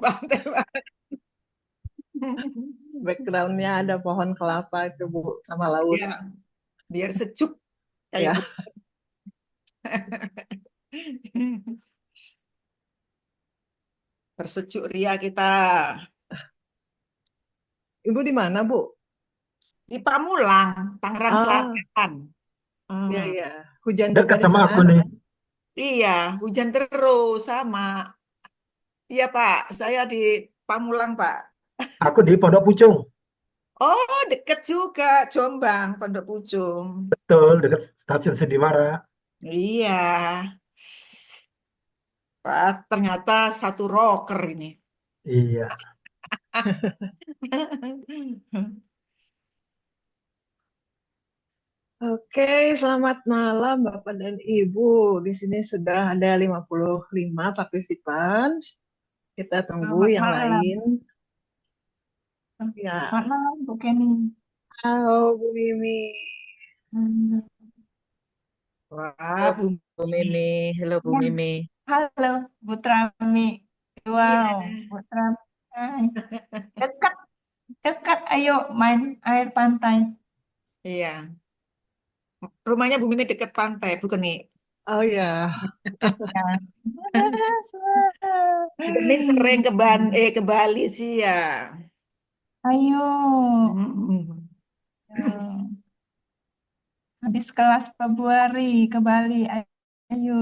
pantai. Backgroundnya ada pohon kelapa itu Bu, sama laut. Ya, biar sejuk kayak Ya, bu. Bersejuk ria kita Ibu di mana Bu? di Pamulang, Tangerang Ah, Selatan. iya Hmm. iya. Hujan juga Dekat di sama sana. aku nih. Iya, hujan terus sama. Iya Pak, saya di Pamulang Pak. Aku di Pondok Pucung. Oh, deket juga Jombang, Pondok Pucung. Betul, dekat stasiun Sediwara. Iya, Pak, ternyata satu rocker ini. Iya. Oke, selamat malam Bapak dan Ibu. Di sini sudah ada 55 partisipan. Kita tunggu Selamat yang lain. malam. Ya, Selamat malam, Bu Kenny. halo Bu Mimi. Hmm, Wah, Halo Bu Bu Mimi. Mimi. Halo Bu ya, Mimi. halo, Bu Trami. Iya, Wow, Bu Trami. Hai. Dekat, dekat. Ayo main air pantai. iya. Rumahnya Bu Mimi dekat pantai, bukan nih? Oh ya, Ya. Bu Mimi sering ke Bali sih ya. Ayo. Hmm. Hmm, habis kelas Februari ke Bali. Ayo.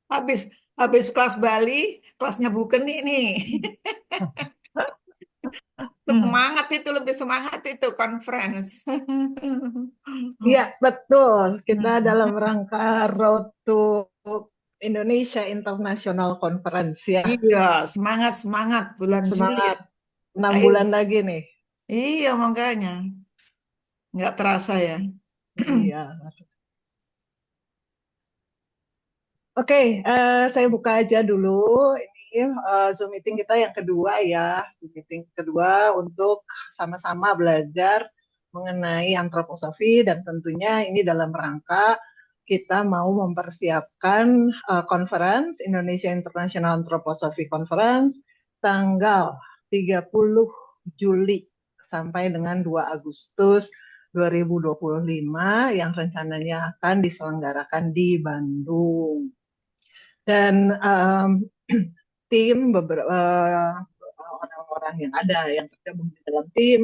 Habis habis kelas Bali, kelasnya bukan nih. Hmm. Semangat itu lebih semangat itu conference. iya betul. Kita dalam Hmm. rangka Road to Indonesia International Conference ya. Iya, semangat semangat bulan Juli. Semangat 6 Ayo, bulan lagi nih. iya makanya nggak terasa ya. Iya. Oke, saya buka aja dulu. Ini Zoom meeting kita yang kedua ya. Zoom meeting kedua untuk sama-sama belajar mengenai antroposofi dan tentunya ini dalam rangka kita mau mempersiapkan conference Indonesia International Anthroposophy Conference tanggal 30 Juli sampai dengan 2 Agustus 2025 yang rencananya akan diselenggarakan di Bandung. Dan tim beberapa orang-orang yang ada yang tergabung di dalam tim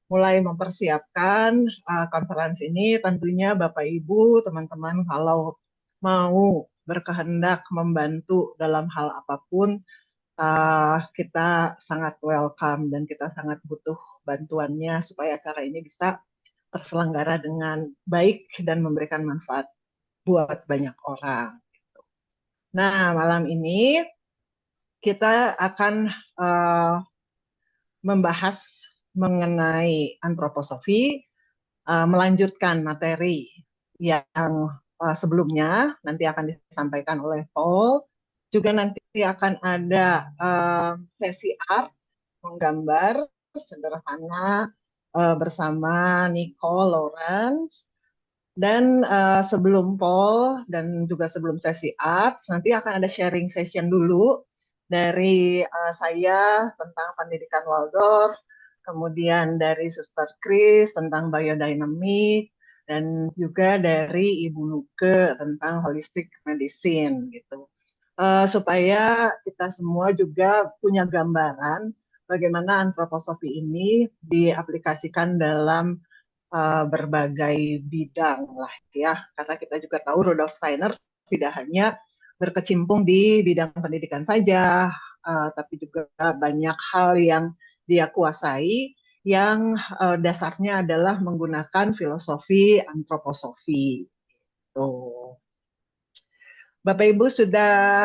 mulai mempersiapkan konferensi ini. Tentunya Bapak Ibu, teman-teman kalau mau berkehendak membantu dalam hal apapun, kita sangat welcome dan kita sangat butuh bantuannya supaya acara ini bisa terselenggara dengan baik dan memberikan manfaat buat banyak orang. Nah, malam ini kita akan uh, membahas mengenai antroposofi, melanjutkan materi yang sebelumnya nanti akan disampaikan oleh Paul. Juga nanti akan ada sesi art menggambar sederhana bersama Nicole Lawrence. Dan sebelum Paul dan juga sebelum sesi art, nanti akan ada sharing session dulu dari saya tentang pendidikan Waldorf, kemudian dari Suster Chris tentang biodynamic, dan juga dari Ibu Nuke tentang holistic medicine gitu. Supaya kita semua juga punya gambaran bagaimana antroposofi ini diaplikasikan dalam berbagai bidang lah ya. Karena kita juga tahu Rudolf Steiner tidak hanya berkecimpung di bidang pendidikan saja, tapi juga banyak hal yang dia kuasai yang dasarnya adalah menggunakan filosofi antroposofi. Tuh. Bapak Ibu sudah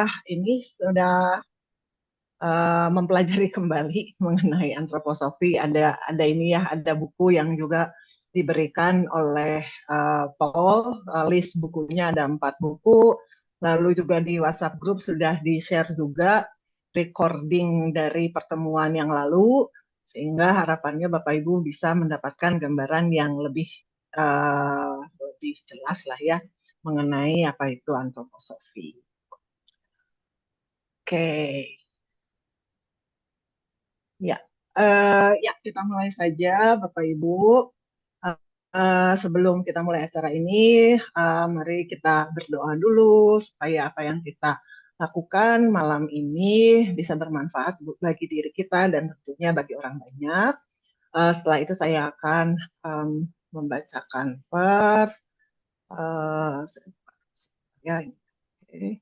mempelajari kembali mengenai antroposofi. Ada ini ya, ada buku yang juga diberikan oleh Paul. List bukunya ada 4 buku. Lalu juga di WhatsApp group sudah di-share juga recording dari pertemuan yang lalu, sehingga harapannya Bapak Ibu bisa mendapatkan gambaran yang lebih jelas lah ya mengenai apa itu antroposofi. Ya, ya kita mulai saja, Bapak Ibu. Sebelum kita mulai acara ini, mari kita berdoa dulu supaya apa yang kita lakukan malam ini bisa bermanfaat bagi diri kita dan tentunya bagi orang banyak. Setelah itu saya akan membacakan verse. Ya, oke.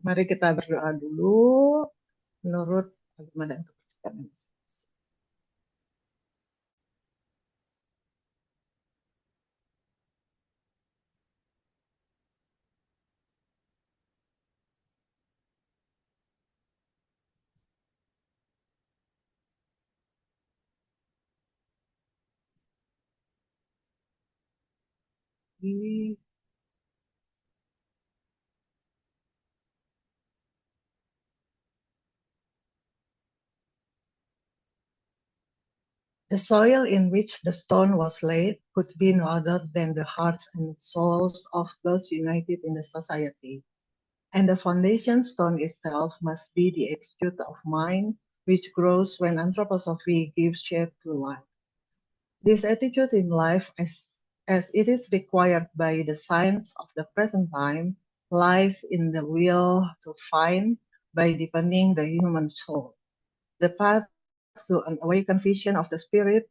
Mari kita berdoa dulu menurut agama dan kepercayaan masing-masing. The soil in which the stone was laid could be no other than the hearts and souls of those united in the society. And the foundation stone itself must be the attitude of mind which grows when anthroposophy gives shape to life. This attitude in life, as it is required by the science of the present time, lies in the will to find by deepening the human soul, the path to an awakened vision of the spirit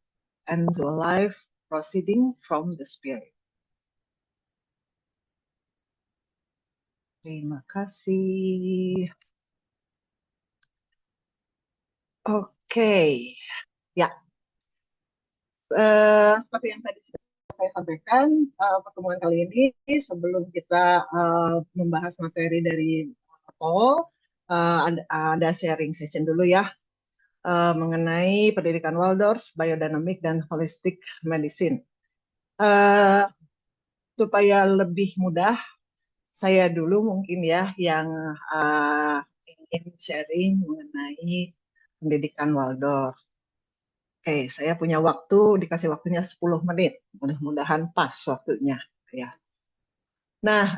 and to a life proceeding from the spirit. Terima kasih. Oke, ya. Seperti yang tadi saya sampaikan, pertemuan kali ini sebelum kita membahas materi dari Paul, ada sharing session dulu ya mengenai pendidikan Waldorf, biodynamic dan holistic medicine. Supaya lebih mudah, saya dulu mungkin ya yang ingin sharing mengenai pendidikan Waldorf. Oke, saya punya waktu, dikasih waktunya 10 menit. Mudah-mudahan pas waktunya. Ya. Nah,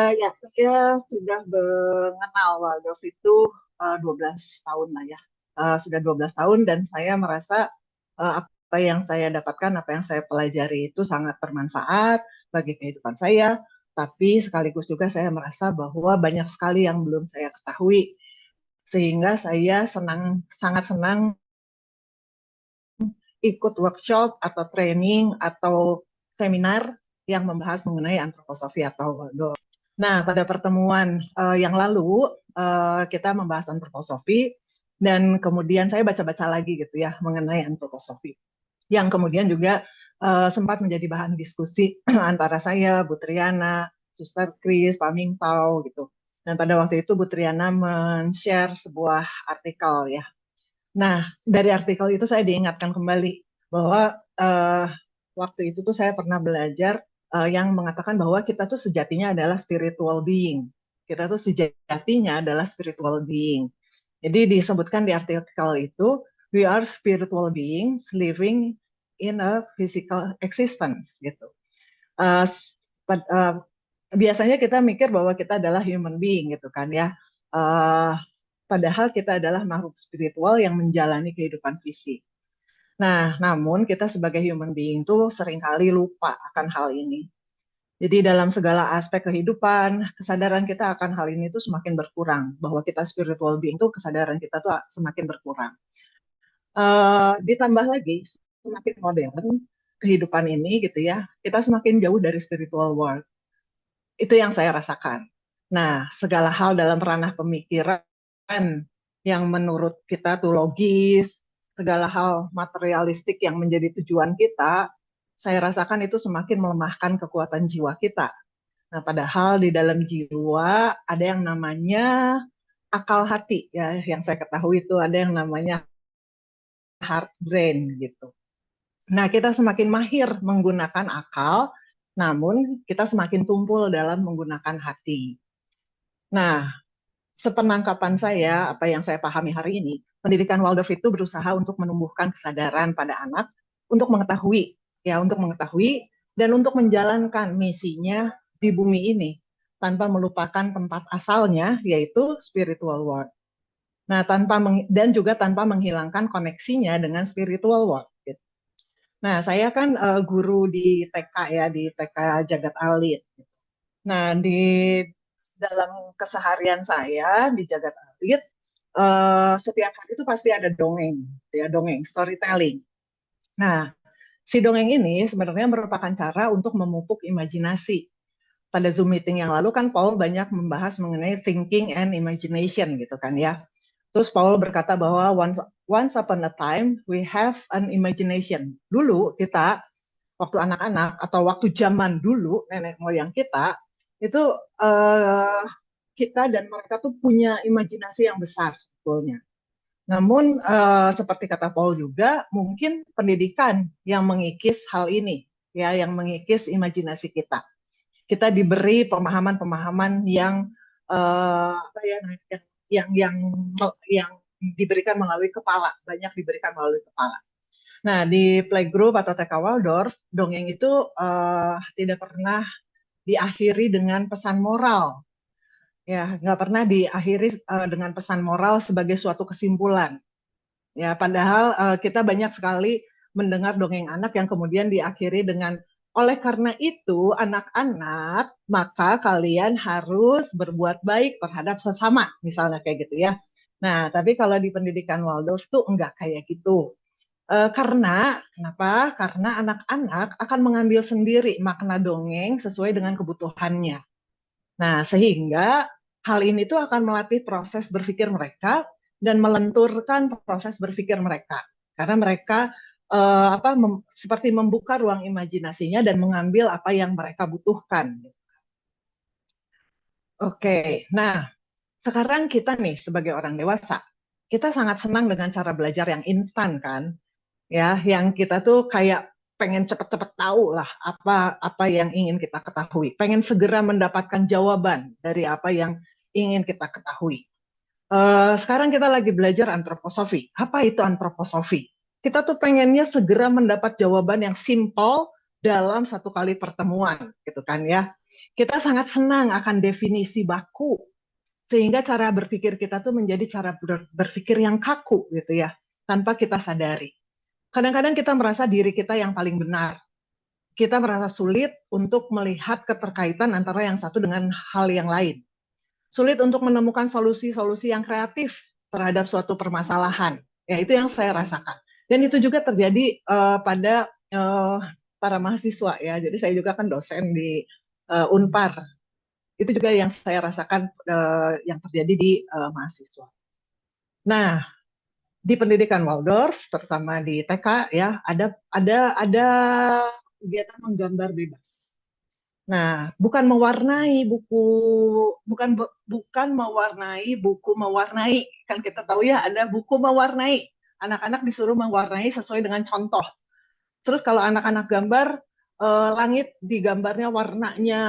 ya saya sudah mengenal Waldorf itu 12 tahun lah ya. Sudah 12 tahun dan saya merasa apa yang saya dapatkan, apa yang saya pelajari itu sangat bermanfaat bagi kehidupan saya. Tapi sekaligus juga saya merasa bahwa banyak sekali yang belum saya ketahui. Sehingga saya sangat senang ikut workshop atau training atau seminar yang membahas mengenai antroposofi atau Waldorf. Nah, pada pertemuan yang lalu kita membahas antroposofi dan kemudian saya baca-baca lagi gitu ya mengenai antroposofi. Yang kemudian juga sempat menjadi bahan diskusi antara saya, Bu Triana, Suster Kris, Pak Ming Tao gitu. Dan pada waktu itu Bu Triana men-share sebuah artikel ya. Nah, dari artikel itu saya diingatkan kembali bahwa waktu itu tuh saya pernah belajar yang mengatakan bahwa kita tuh sejatinya adalah spiritual being. Kita tuh sejatinya adalah spiritual being. Jadi disebutkan di artikel itu, we are spiritual beings living in a physical existence gitu. Biasanya kita mikir bahwa kita adalah human being gitu kan ya. Padahal kita adalah makhluk spiritual yang menjalani kehidupan fisik. Nah, namun kita sebagai human being itu seringkali lupa akan hal ini. Jadi dalam segala aspek kehidupan, kesadaran kita akan hal ini tuh semakin berkurang. Bahwa kita spiritual being itu kesadaran kita tuh semakin berkurang. Ditambah lagi, semakin modern kehidupan ini gitu ya, kita semakin jauh dari spiritual world. Itu yang saya rasakan. Nah, segala hal dalam ranah pemikiran yang menurut kita tuh logis, segala hal materialistik yang menjadi tujuan kita, saya rasakan itu semakin melemahkan kekuatan jiwa kita. Nah, padahal di dalam jiwa ada yang namanya akal hati ya, yang saya ketahui itu ada yang namanya heart brain gitu. Nah, kita semakin mahir menggunakan akal, namun kita semakin tumpul dalam menggunakan hati. Nah, sepenangkapan saya, apa yang saya pahami hari ini, pendidikan Waldorf itu berusaha untuk menumbuhkan kesadaran pada anak untuk mengetahui dan untuk menjalankan misinya di bumi ini tanpa melupakan tempat asalnya, yaitu spiritual world. Nah, dan juga tanpa menghilangkan koneksinya dengan spiritual world. Gitu. Nah, saya kan guru di TK ya, di TK Jagat Alit. Nah, di dalam keseharian saya di Jagat Alit, setiap hari itu pasti ada dongeng, ya dongeng, storytelling. Nah, si dongeng ini sebenarnya merupakan cara untuk memupuk imajinasi. Pada Zoom meeting yang lalu kan Paul banyak membahas mengenai thinking and imagination gitu kan ya. Terus Paul berkata bahwa once upon a time we have an imagination. Dulu kita waktu anak-anak atau waktu zaman dulu nenek moyang kita itu kita dan mereka tuh punya imajinasi yang besar sebetulnya. Namun seperti kata Paul juga mungkin pendidikan yang mengikis hal ini ya, yang mengikis imajinasi kita. Kita diberi pemahaman-pemahaman yang apa ya, yang diberikan melalui kepala, banyak diberikan melalui kepala. Nah, di playgroup atau TK Waldorf, dongeng itu tidak pernah diakhiri dengan pesan moral. Ya, nggak pernah diakhiri dengan pesan moral sebagai suatu kesimpulan. Ya, padahal kita banyak sekali mendengar dongeng anak yang kemudian diakhiri dengan oleh karena itu anak-anak maka kalian harus berbuat baik terhadap sesama, misalnya kayak gitu ya. Nah, tapi kalau di pendidikan Waldorf tuh enggak kayak gitu. Kenapa? Karena anak-anak akan mengambil sendiri makna dongeng sesuai dengan kebutuhannya. Nah, sehingga hal ini tuh akan melatih proses berpikir mereka dan melenturkan proses berpikir mereka. Karena mereka seperti membuka ruang imajinasinya dan mengambil apa yang mereka butuhkan. Oke, nah sekarang kita nih sebagai orang dewasa, kita sangat senang dengan cara belajar yang instan kan? Ya, yang kita tuh kayak pengen cepet-cepet tahu lah apa yang ingin kita ketahui, pengen segera mendapatkan jawaban dari apa yang ingin kita ketahui. Sekarang kita lagi belajar antroposofi. Apa itu antroposofi? Kita tuh pengennya segera mendapat jawaban yang simple dalam satu kali pertemuan, gitu kan ya. Kita sangat senang akan definisi baku, sehingga cara berpikir kita tuh menjadi cara berpikir yang kaku, gitu ya, tanpa kita sadari. Kadang-kadang kita merasa diri kita yang paling benar. Kita merasa sulit untuk melihat keterkaitan antara yang satu dengan hal yang lain. Sulit untuk menemukan solusi-solusi yang kreatif terhadap suatu permasalahan. Ya, itu yang saya rasakan. Dan itu juga terjadi pada para mahasiswa ya. Jadi saya juga kan dosen di Unpar. Itu juga yang saya rasakan yang terjadi di mahasiswa. Nah, di pendidikan Waldorf, terutama di TK ya, ada kegiatan menggambar bebas. Nah, bukan mewarnai buku mewarnai. Kan kita tahu ya ada buku mewarnai. Anak-anak disuruh mewarnai sesuai dengan contoh. Terus kalau anak-anak gambar langit digambarnya warnanya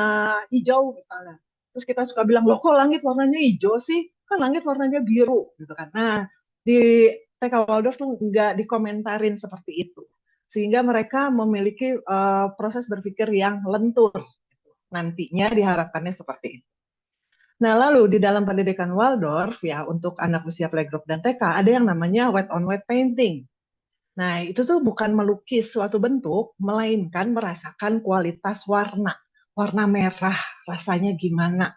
hijau misalnya. Terus kita suka bilang, loh kok langit warnanya hijau sih? Kan langit warnanya biru gitu kan. Nah, di TK Waldorf tuh nggak dikomentarin seperti itu. Sehingga mereka memiliki proses berpikir yang lentur. Nantinya diharapkannya seperti itu. Nah, lalu di dalam pendidikan Waldorf ya untuk anak usia playgroup dan TK ada yang namanya wet on wet painting. Nah, itu tuh bukan melukis suatu bentuk, melainkan merasakan kualitas warna. Warna merah rasanya gimana?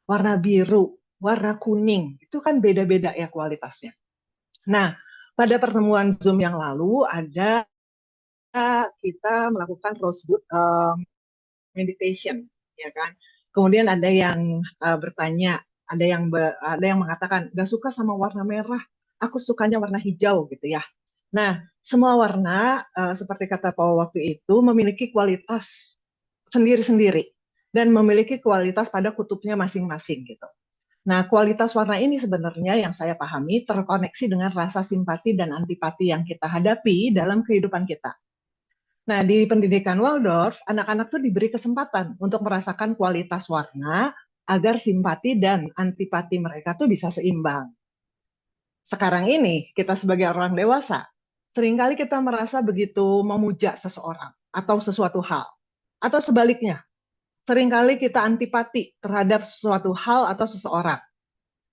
Warna biru, warna kuning, itu kan beda-beda ya kualitasnya. Nah, pada pertemuan Zoom yang lalu ada kita melakukan rosebud meditation, ya kan. Kemudian ada yang bertanya, ada yang mengatakan nggak suka sama warna merah, aku sukanya warna hijau gitu ya. Nah, semua warna seperti kata Paul waktu itu memiliki kualitas sendiri-sendiri dan memiliki kualitas pada kutubnya masing-masing gitu. Nah, kualitas warna ini sebenarnya yang saya pahami terkoneksi dengan rasa simpati dan antipati yang kita hadapi dalam kehidupan kita. Nah, di pendidikan Waldorf, anak-anak tuh diberi kesempatan untuk merasakan kualitas warna agar simpati dan antipati mereka tuh bisa seimbang. Sekarang ini, kita sebagai orang dewasa, seringkali kita merasa begitu memuja seseorang atau sesuatu hal. Atau sebaliknya, seringkali kita antipati terhadap suatu hal atau seseorang.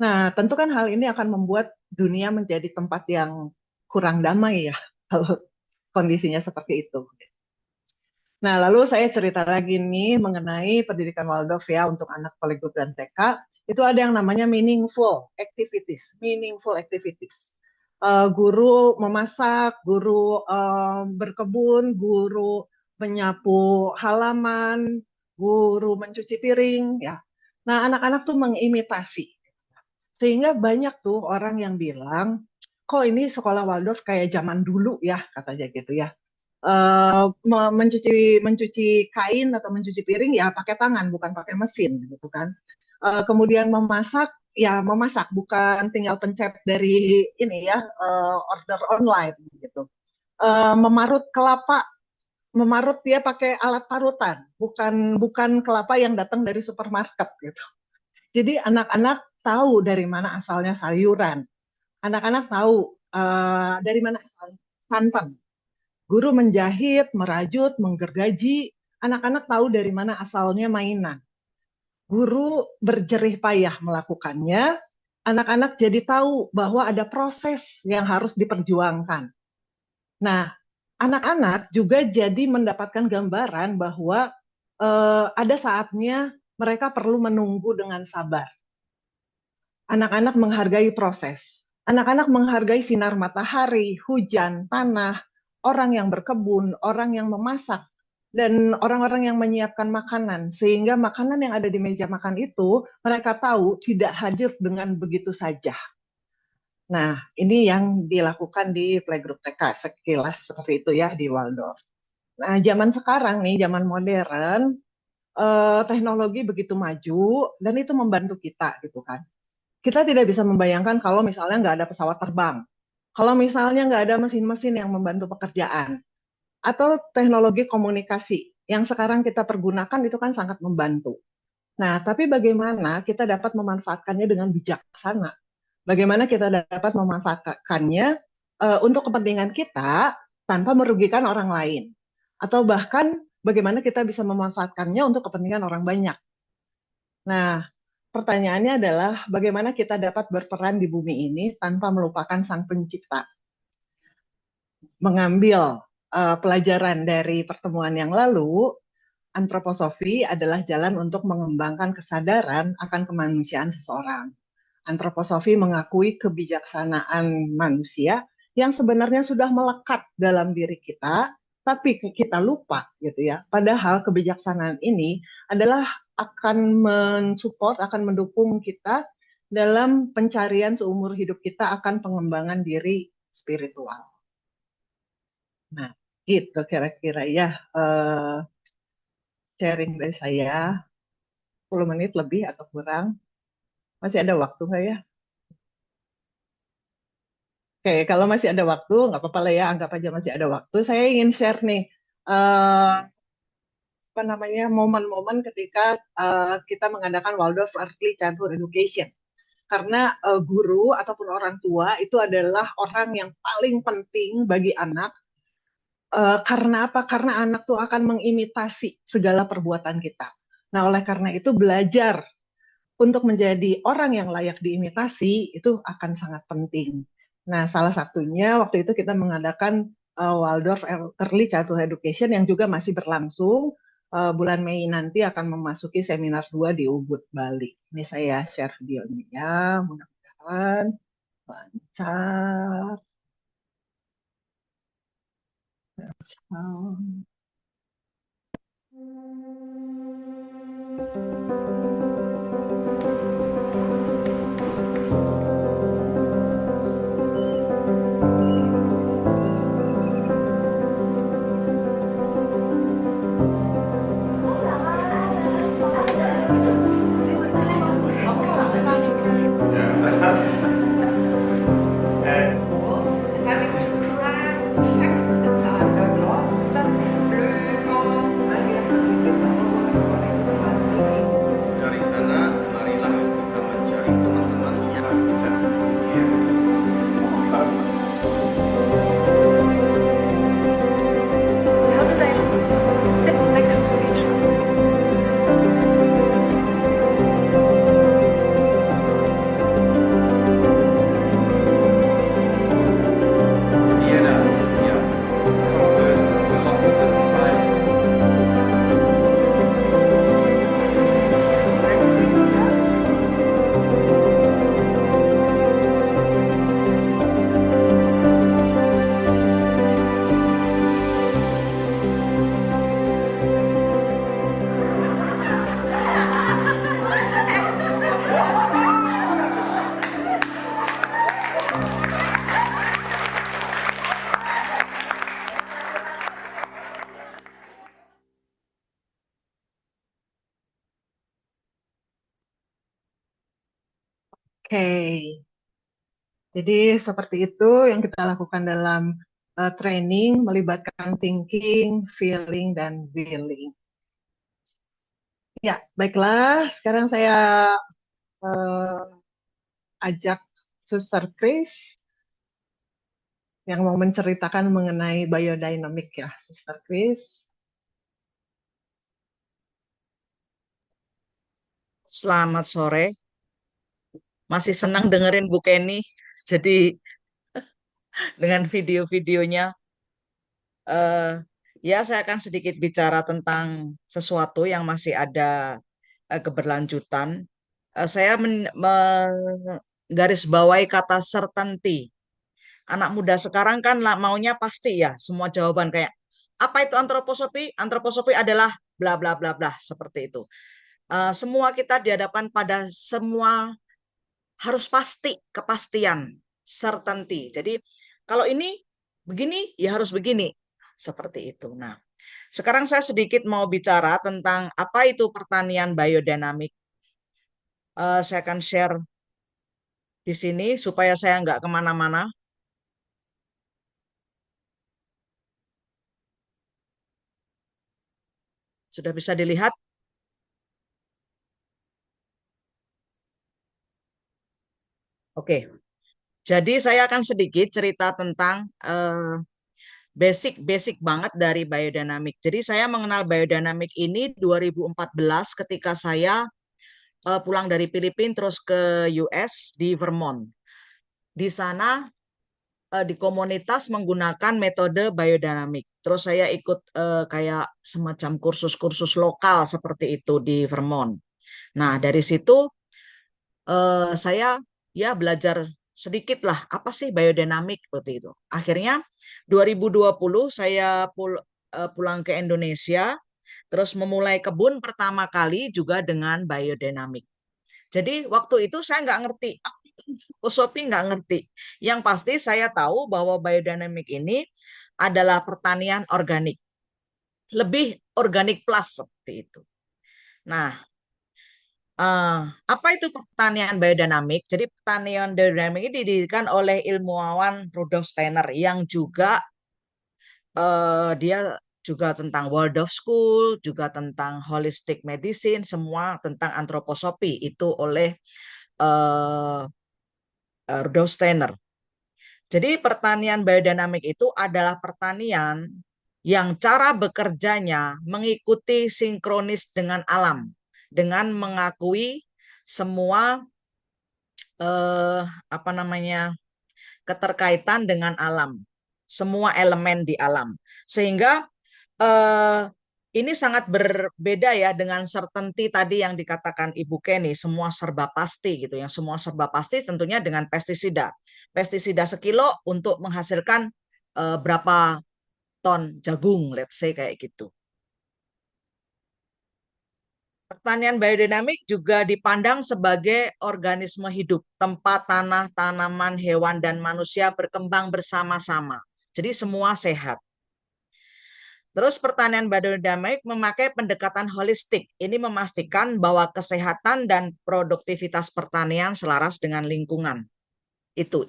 Nah, tentu kan hal ini akan membuat dunia menjadi tempat yang kurang damai ya, kalau kondisinya seperti itu. Nah, lalu saya cerita lagi nih mengenai pendidikan Waldorf ya untuk anak playgroup dan TK. Itu ada yang namanya meaningful activities. Meaningful activities. Guru memasak, guru berkebun, guru menyapu halaman, guru mencuci piring, ya. Nah, anak-anak tuh mengimitasi. Sehingga banyak tuh orang yang bilang, kok ini sekolah Waldorf kayak zaman dulu ya, katanya gitu ya. Mencuci kain atau mencuci piring ya pakai tangan bukan pakai mesin gitu kan. Kemudian memasak ya memasak bukan tinggal pencet dari ini ya order online gitu. Memarut kelapa memarut dia pakai alat parutan bukan kelapa yang datang dari supermarket gitu. Jadi anak-anak tahu dari mana asalnya sayuran. Anak-anak tahu dari mana asalnya santan. Guru menjahit, merajut, menggergaji, anak-anak tahu dari mana asalnya mainan. Guru berjerih payah melakukannya, anak-anak jadi tahu bahwa ada proses yang harus diperjuangkan. Nah, anak-anak juga jadi mendapatkan gambaran bahwa ada saatnya mereka perlu menunggu dengan sabar. Anak-anak menghargai proses. Anak-anak menghargai sinar matahari, hujan, tanah, orang yang berkebun, orang yang memasak, dan orang-orang yang menyiapkan makanan. Sehingga makanan yang ada di meja makan itu, mereka tahu tidak hadir dengan begitu saja. Nah, ini yang dilakukan di playgroup TK, sekilas seperti itu ya di Waldorf. Nah, zaman sekarang nih, zaman modern, teknologi begitu maju, dan itu membantu kita gitu kan. Kita tidak bisa membayangkan kalau misalnya nggak ada pesawat terbang, kalau misalnya nggak ada mesin-mesin yang membantu pekerjaan, atau teknologi komunikasi yang sekarang kita pergunakan itu kan sangat membantu. Nah, tapi bagaimana kita dapat memanfaatkannya dengan bijaksana? Bagaimana kita dapat memanfaatkannya untuk kepentingan kita tanpa merugikan orang lain? Atau bahkan bagaimana kita bisa memanfaatkannya untuk kepentingan orang banyak? Nah, pertanyaannya adalah bagaimana kita dapat berperan di bumi ini tanpa melupakan Sang Pencipta. Mengambil pelajaran dari pertemuan yang lalu, antroposofi adalah jalan untuk mengembangkan kesadaran akan kemanusiaan seseorang. Antroposofi mengakui kebijaksanaan manusia yang sebenarnya sudah melekat dalam diri kita, tapi kita lupa gitu ya. Padahal kebijaksanaan ini adalah akan mensupport, akan mendukung kita dalam pencarian seumur hidup kita akan pengembangan diri spiritual. Nah, gitu kira-kira ya sharing dari saya. 10 menit lebih atau kurang. Masih ada waktu nggak ya? Oke, kalau masih ada waktu, nggak apa-apa lah ya, anggap aja masih ada waktu. Saya ingin share nih, apa namanya, momen-momen ketika kita mengadakan Waldorf Early Childhood Education. Karena guru ataupun orang tua itu adalah orang yang paling penting bagi anak. Karena apa? Karena anak tuh akan mengimitasi segala perbuatan kita. Nah, oleh karena itu belajar untuk menjadi orang yang layak diimitasi itu akan sangat penting. Nah, salah satunya waktu itu kita mengadakan Waldorf Early Childhood Education yang juga masih berlangsung. Bulan Mei nanti akan memasuki seminar 2 di Ubud, Bali. Ini saya share videonya ya, mudah-mudahan lancar. Jadi seperti itu yang kita lakukan dalam training melibatkan thinking, feeling, dan willing. Ya, baiklah. Sekarang saya ajak Suster Chris yang mau menceritakan mengenai biodynamic ya, Suster Chris. Selamat sore. Masih senang dengerin Bu Kenny. Jadi dengan video-videonya, eh, ya saya akan sedikit bicara tentang sesuatu yang masih ada keberlanjutan. Saya menggarisbawahi kata certainty. Anak muda sekarang kan maunya pasti ya, semua jawaban kayak apa itu antroposofi? Antroposofi adalah bla bla bla bla seperti itu. Semua kita dihadapkan pada semua harus pasti, kepastian, certainty. Jadi kalau ini begini ya harus begini, seperti itu. Nah, sekarang saya sedikit mau bicara tentang apa itu pertanian biodinamik. Saya akan share di sini supaya saya nggak kemana-mana. Sudah bisa dilihat? Oke. Jadi saya akan sedikit cerita tentang basic banget dari biodinamik. Jadi saya mengenal biodinamik ini 2014 ketika saya pulang dari Filipina terus ke US di Vermont. Di sana di komunitas menggunakan metode biodinamik. Terus saya ikut kayak semacam kursus-kursus lokal seperti itu di Vermont. Nah, dari situ saya ya belajar sedikit lah apa sih biodinamik seperti itu. Akhirnya 2020 saya pulang ke Indonesia, terus memulai kebun pertama kali juga dengan biodinamik. Jadi waktu itu saya nggak ngerti, filosofi nggak ngerti. Yang pasti saya tahu bahwa biodinamik ini adalah pertanian organik, lebih organik plus seperti itu. Nah, apa itu pertanian biodinamik? Jadi pertanian biodinamik ini didirikan oleh ilmuwan Rudolf Steiner yang juga dia juga tentang Waldorf School, juga tentang holistic medicine, semua tentang antroposofi itu oleh uh, Rudolf Steiner. Jadi pertanian biodinamik itu adalah pertanian yang cara bekerjanya mengikuti sinkronis dengan alam, dengan mengakui semua apa namanya keterkaitan dengan alam, semua elemen di alam, sehingga eh, ini sangat berbeda ya dengan certainty tadi yang dikatakan Ibu Kenny, semua serba pasti gitu. Yang semua serba pasti tentunya dengan pestisida. Pestisida sekilo untuk menghasilkan berapa ton jagung, let's say kayak gitu. Pertanian biodinamik juga dipandang sebagai organisme hidup, tempat tanah, tanaman, hewan, dan manusia berkembang bersama-sama. Jadi semua sehat. Terus pertanian biodinamik memakai pendekatan holistik. Ini memastikan bahwa kesehatan dan produktivitas pertanian selaras dengan lingkungan. Itu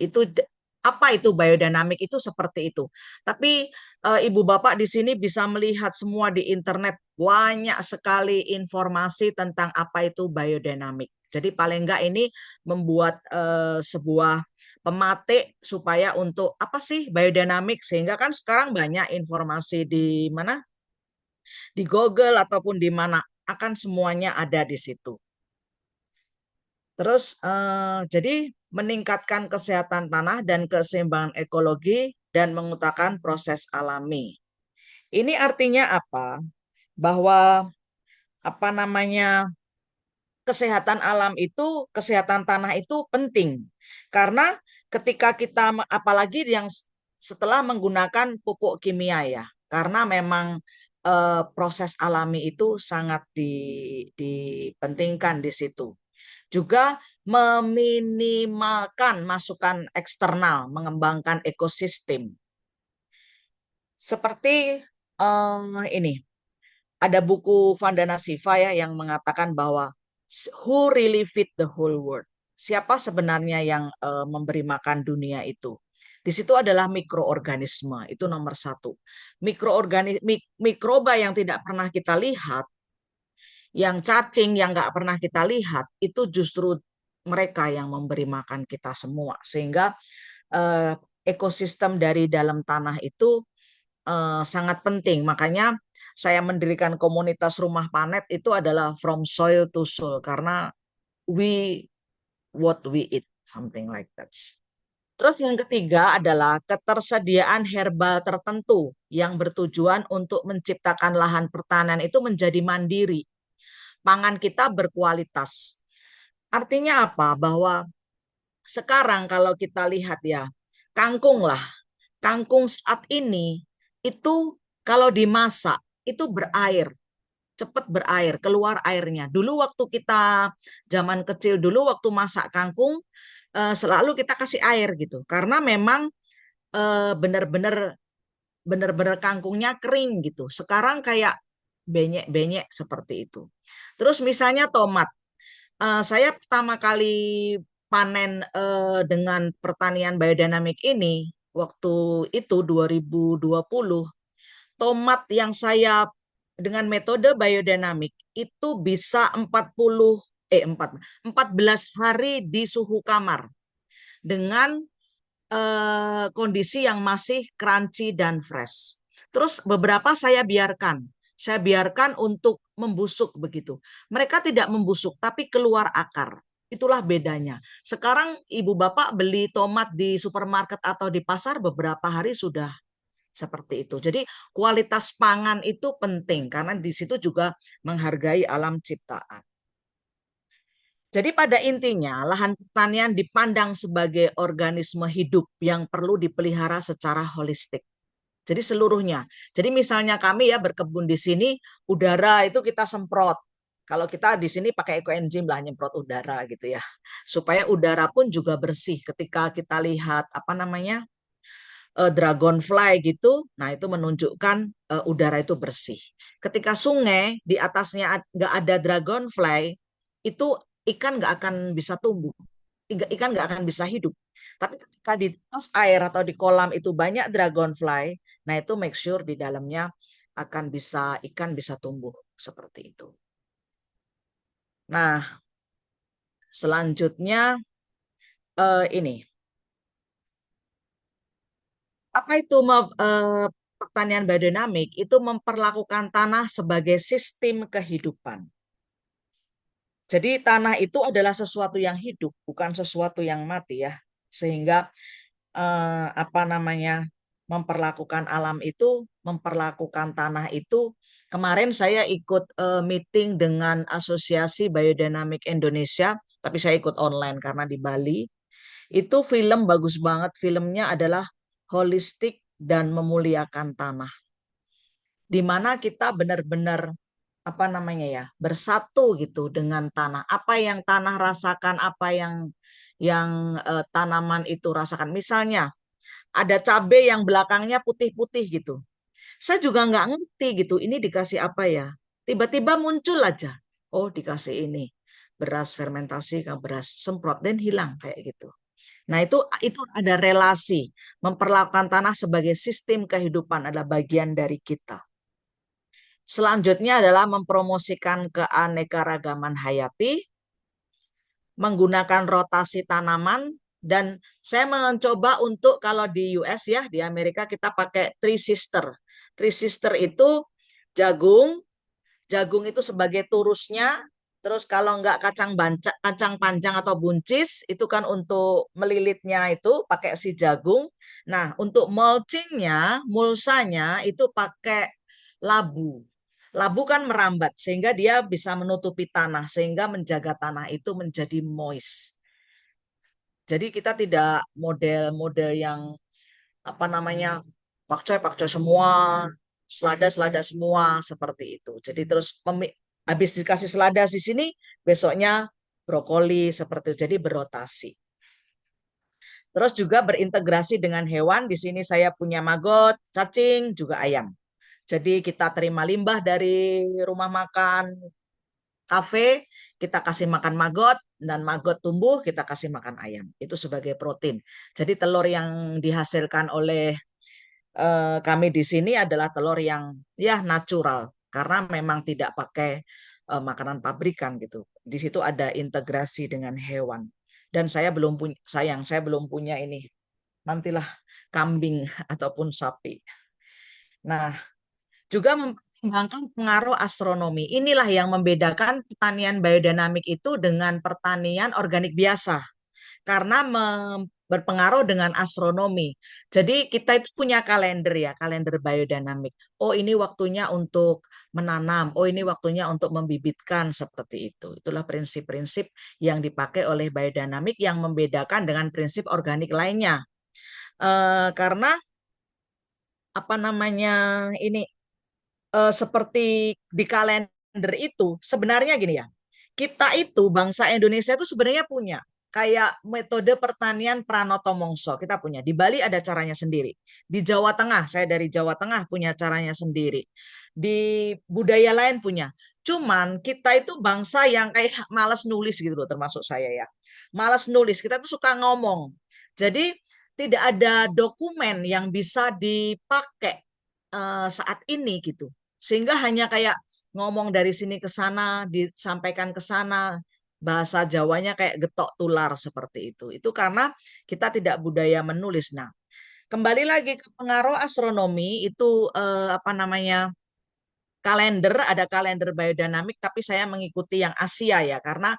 apa itu biodinamik itu seperti itu. Tapi Ibu Bapak di sini bisa melihat semua di internet banyak sekali informasi tentang apa itu biodinamik. Jadi paling enggak ini membuat sebuah pematik supaya untuk apa sih biodinamik sehingga kan sekarang banyak informasi di mana di Google ataupun di mana akan semuanya ada di situ. Terus jadi meningkatkan kesehatan tanah dan keseimbangan ekologi dan mengutamakan proses alami. Ini artinya apa? Bahwa apa namanya kesehatan alam itu, kesehatan tanah itu penting. Karena ketika kita apalagi yang setelah menggunakan pupuk kimia ya, karena memang proses alami itu sangat dipentingkan di situ. Juga meminimalkan masukan eksternal, mengembangkan ekosistem. Seperti ini, ada buku Vandana Shiva ya yang mengatakan bahwa who really feed the whole world. siapa sebenarnya yang memberi makan dunia itu? Di situ adalah mikroorganisme, itu nomor satu. Mikroba yang tidak pernah kita lihat, yang cacing yang nggak pernah kita lihat, itu justru mereka yang memberi makan kita semua. Sehingga eh, ekosistem dari dalam tanah itu sangat penting. Makanya saya mendirikan komunitas rumah planet itu adalah from soil to soul, karena we what we eat, something like that. Terus yang ketiga adalah ketersediaan herbal tertentu yang bertujuan untuk menciptakan lahan pertanian itu menjadi mandiri. Pangan kita berkualitas. Artinya apa? Bahwa sekarang kalau kita lihat ya, kangkung lah. Kangkung saat ini itu kalau dimasak itu berair, cepat berair, keluar airnya. Dulu waktu kita zaman kecil dulu waktu masak kangkung selalu kita kasih air gitu. Karena memang benar-benar kangkungnya kering gitu. Sekarang kayak benyek-benyek seperti itu. Terus misalnya tomat. Saya pertama kali panen dengan pertanian biodinamik ini waktu itu 2020, tomat yang saya dengan metode biodinamik itu bisa 14 hari di suhu kamar dengan kondisi yang masih crunchy dan fresh. Terus beberapa saya biarkan untuk membusuk begitu. Mereka tidak membusuk, tapi keluar akar. Itulah bedanya. Sekarang ibu bapak beli tomat di supermarket atau di pasar beberapa hari sudah seperti itu. Jadi kualitas pangan itu penting karena di situ juga menghargai alam ciptaan. Jadi pada intinya lahan pertanian dipandang sebagai organisme hidup yang perlu dipelihara secara holistik. Jadi seluruhnya. Jadi misalnya kami ya berkebun di sini, udara itu kita semprot. Kalau kita di sini pakai ekoenzim lah nyemprot udara gitu ya. Supaya udara pun juga bersih ketika kita lihat apa namanya? Dragonfly gitu. Nah, itu menunjukkan udara itu bersih. Ketika sungai di atasnya nggak ada dragonfly, itu ikan nggak akan bisa tumbuh. Ikan nggak akan bisa hidup. Tapi ketika di atas air atau di kolam itu banyak dragonfly, nah itu make sure di dalamnya akan bisa ikan bisa tumbuh seperti itu. Nah, selanjutnya ini apa itu pertanian biodinamik? Itu memperlakukan tanah sebagai sistem kehidupan. Jadi tanah itu adalah sesuatu yang hidup, bukan sesuatu yang mati ya. Sehingga apa namanya memperlakukan alam itu, memperlakukan tanah itu. Kemarin saya ikut meeting dengan Asosiasi Biodinamik Indonesia, tapi saya ikut online karena di Bali. Itu film bagus banget, filmnya adalah holistik dan memuliakan tanah. Di mana kita benar-benar apa namanya ya, bersatu gitu dengan tanah. Apa yang tanah rasakan, apa yang tanaman itu rasakan. Misalnya ada cabai yang belakangnya putih-putih gitu. Saya juga nggak ngerti gitu, ini dikasih apa ya? Tiba-tiba muncul aja. Oh, dikasih ini. Beras fermentasi ke beras semprot dan hilang kayak gitu. Nah, itu ada relasi. Memperlakukan tanah sebagai sistem kehidupan adalah bagian dari kita. Selanjutnya adalah mempromosikan keanekaragaman hayati, menggunakan rotasi tanaman, dan saya mencoba untuk kalau di US ya, di Amerika kita pakai Three Sister. Three Sister itu jagung, jagung itu sebagai turusnya, terus kalau enggak kacang panjang atau buncis, itu kan untuk melilitnya itu pakai si jagung. Nah, untuk mulchingnya, mulsanya itu pakai labu. Labu kan merambat sehingga dia bisa menutupi tanah sehingga menjaga tanah itu menjadi moist. Jadi kita tidak model-model yang apa namanya pakcoy-pakcoy semua, selada-selada semua seperti itu. Jadi terus habis dikasih selada di sini, besoknya brokoli seperti itu. Jadi berotasi. Terus juga berintegrasi dengan hewan. Di sini saya punya magot, cacing, juga ayam. Jadi kita terima limbah dari rumah makan, kafe, kita kasih makan maggot, dan maggot tumbuh, kita kasih makan ayam. Itu sebagai protein. Jadi telur yang dihasilkan oleh kami di sini adalah telur yang ya natural, karena memang tidak pakai makanan pabrikan gitu. Di situ ada integrasi dengan hewan. Dan saya belum punya, sayang, saya belum punya ini. Nantilah kambing ataupun sapi. Nah, juga mempertimbangkan pengaruh astronomi. Inilah yang membedakan pertanian biodinamik itu dengan pertanian organik biasa, karena berpengaruh dengan astronomi. Jadi kita itu punya kalender ya, kalender biodinamik. Oh, ini waktunya untuk menanam, oh ini waktunya untuk membibitkan, seperti itu. Itulah prinsip-prinsip yang dipakai oleh biodinamik yang membedakan dengan prinsip organik lainnya. Karena apa namanya ini seperti di kalender itu sebenarnya gini ya, kita itu bangsa Indonesia itu sebenarnya punya kayak metode pertanian Pranoto Mongso, kita punya di Bali, ada caranya sendiri. Di Jawa Tengah, saya dari Jawa Tengah, punya caranya sendiri. Di budaya lain punya. Cuman kita itu bangsa yang kayak malas nulis gitu loh, termasuk saya ya. Malas nulis, kita tuh suka ngomong. Jadi tidak ada dokumen yang bisa dipakai saat ini gitu. Sehingga hanya kayak ngomong dari sini ke sana, disampaikan ke sana, bahasa Jawanya kayak getok tular, seperti itu. Itu karena kita tidak budaya menulis. Nah, kembali lagi ke pengaruh astronomi itu apa namanya? Kalender, ada kalender biodinamik, tapi saya mengikuti yang Asia ya, karena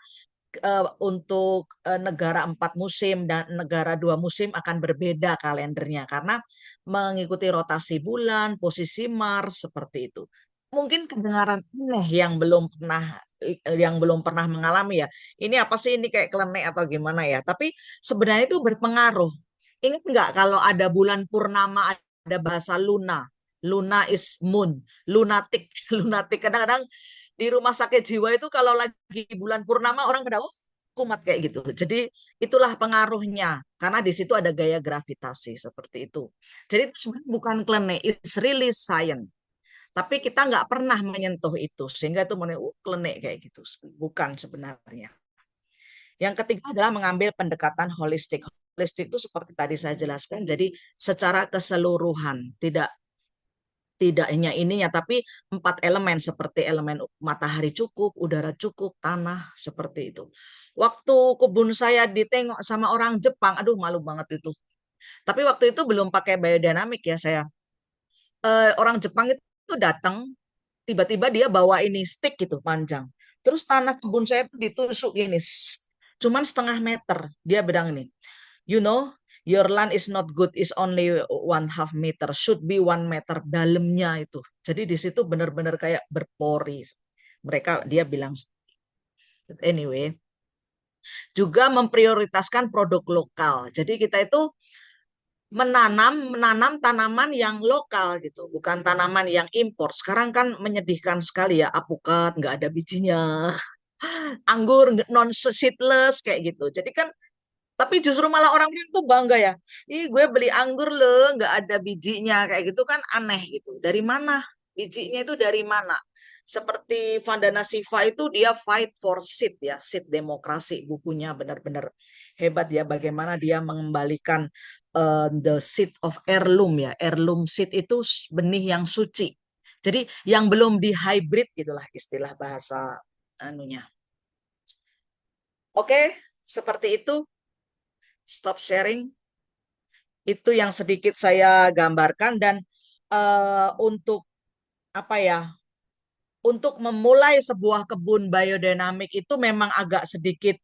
untuk negara 4 musim dan negara 2 musim akan berbeda kalendernya, karena mengikuti rotasi bulan, posisi Mars, seperti itu. Mungkin kedengaran aneh yang belum pernah mengalami ya. Ini apa sih, ini kayak klenek atau gimana ya? Tapi sebenarnya itu berpengaruh. Ingat nggak kalau ada bulan purnama, ada bahasa Luna. Luna is moon, lunatik, lunatik. Kadang-kadang di rumah sakit jiwa itu kalau lagi bulan purnama orang pada kumat kayak gitu. Jadi itulah pengaruhnya, karena di situ ada gaya gravitasi, seperti itu. Jadi itu sebenarnya bukan klenik, it's really science. Tapi kita nggak pernah menyentuh itu, sehingga itu klenik kayak gitu. Bukan sebenarnya. Yang ketiga adalah mengambil pendekatan holistik. Holistik itu seperti tadi saya jelaskan, jadi secara keseluruhan, tidak hanya ininya, tapi 4 elemen seperti elemen matahari cukup, udara cukup, tanah, seperti itu. Waktu kebun saya ditengok sama orang Jepang, aduh malu banget itu. Tapi waktu itu belum pakai biodinamik ya saya. Orang Jepang itu datang, tiba-tiba dia bawa ini stick gitu panjang. Terus tanah kebun saya itu ditusuk gini, cuman setengah meter. Dia bilang ini, you know, your land is not good, is only 1/2 meter, should be 1 meter dalamnya itu. Jadi di situ benar-benar kayak berpori. Dia bilang, anyway, juga memprioritaskan produk lokal. Jadi kita itu menanam tanaman yang lokal gitu, bukan tanaman yang impor. Sekarang kan menyedihkan sekali ya, apukat nggak ada bijinya, anggur non seedless kayak gitu. Jadi kan, tapi justru malah orang tuh bangga ya. Ih, gue beli anggur loh, nggak ada bijinya. Kayak gitu kan aneh gitu. Dari mana? Bijinya itu dari mana? Seperti Vandana Shiva itu dia fight for seed ya. Seed demokrasi. Bukunya benar-benar hebat ya. Bagaimana dia mengembalikan the seed of heirloom ya. Heirloom seed itu benih yang suci. Jadi yang belum di hybrid gitulah istilah bahasa anunya. Oke, seperti itu. Stop sharing. Itu yang sedikit saya gambarkan, dan untuk apa ya? Untuk memulai sebuah kebun biodinamik itu memang agak sedikit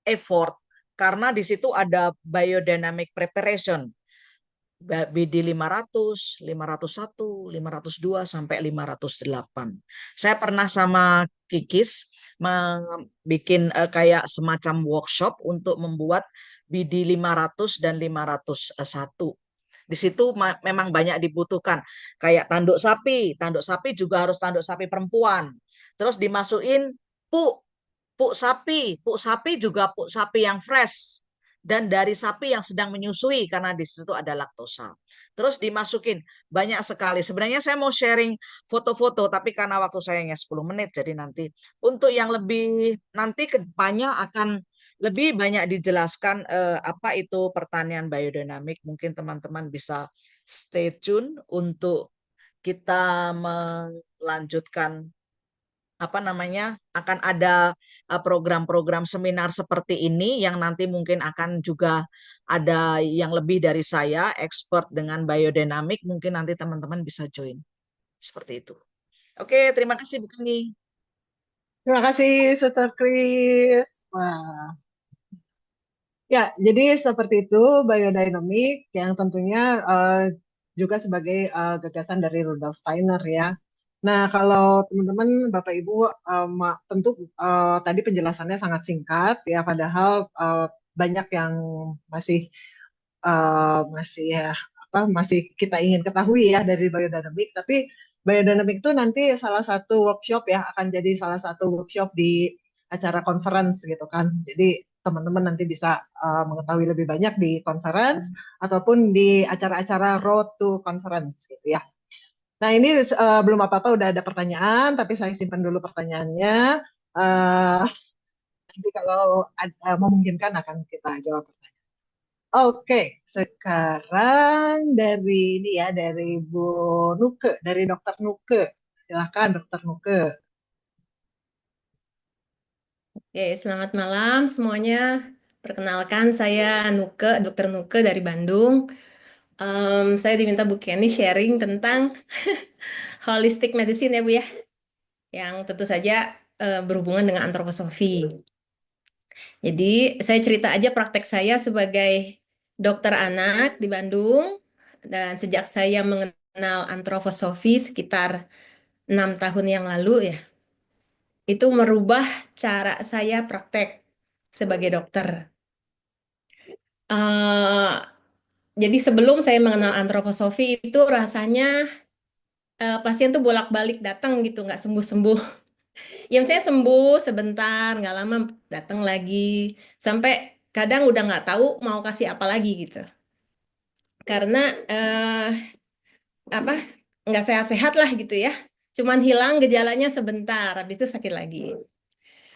effort, karena di situ ada biodynamic preparation. BD 500, 501, 502 sampai 508. Saya pernah sama Kikis bikin kayak semacam workshop untuk membuat BD 500 dan 501. Di situ memang banyak dibutuhkan. Kayak tanduk sapi juga harus tanduk sapi perempuan. Terus dimasukin puk sapi juga puk sapi yang fresh. dan dari sapi yang sedang menyusui karena di situ ada laktosa. Terus dimasukin banyak sekali. Sebenarnya saya mau sharing foto-foto, tapi karena waktu saya hanya 10 menit, jadi nanti untuk yang lebih nanti ke depannya akan lebih banyak dijelaskan apa itu pertanian biodinamik. Mungkin teman-teman bisa stay tune untuk kita melanjutkan apa namanya, akan ada program-program seminar seperti ini yang nanti mungkin akan juga ada yang lebih dari saya expert dengan biodinamik, mungkin nanti teman-teman bisa join seperti itu. Oke, terima kasih Bu Kani. Terima kasih, Suster Chris. Wah. Ya, jadi seperti itu biodynamic yang tentunya juga sebagai gagasan dari Rudolf Steiner ya. Nah, kalau teman-teman, Bapak Ibu, tentu tadi penjelasannya sangat singkat ya, padahal banyak yang masih masih ya apa masih kita ingin ketahui ya dari biodynamic. Tapi biodynamic itu nanti salah satu workshop ya, akan jadi salah satu workshop di acara conference gitu kan. Jadi teman-teman nanti bisa mengetahui lebih banyak di conference ataupun di acara-acara road to conference gitu ya. Nah ini belum apa-apa udah ada pertanyaan, tapi saya simpan dulu pertanyaannya. Nanti kalau memungkinkan akan kita jawab pertanyaan. Oke, sekarang dari ini ya, dari Bu Nuke, dari Dokter Nuke. Silakan Dokter Nuke. Oke, selamat malam semuanya. Perkenalkan, saya Nuke, Dokter Nuke dari Bandung. Saya diminta Bu Kenny sharing tentang holistic medicine ya Bu ya, yang tentu saja berhubungan dengan antroposofi. Jadi saya cerita aja praktek saya sebagai dokter anak di Bandung, dan sejak saya mengenal antroposofi sekitar 6 tahun yang lalu ya, itu merubah cara saya praktek sebagai dokter. Eh, jadi sebelum saya mengenal antroposofi itu rasanya pasien tuh bolak-balik datang gitu, nggak sembuh-sembuh. Ya saya sembuh sebentar, nggak lama datang lagi, sampai kadang udah nggak tahu mau kasih apa lagi gitu. Karena apa nggak sehat-sehat lah gitu ya. Cuman hilang gejalanya sebentar, habis itu sakit lagi.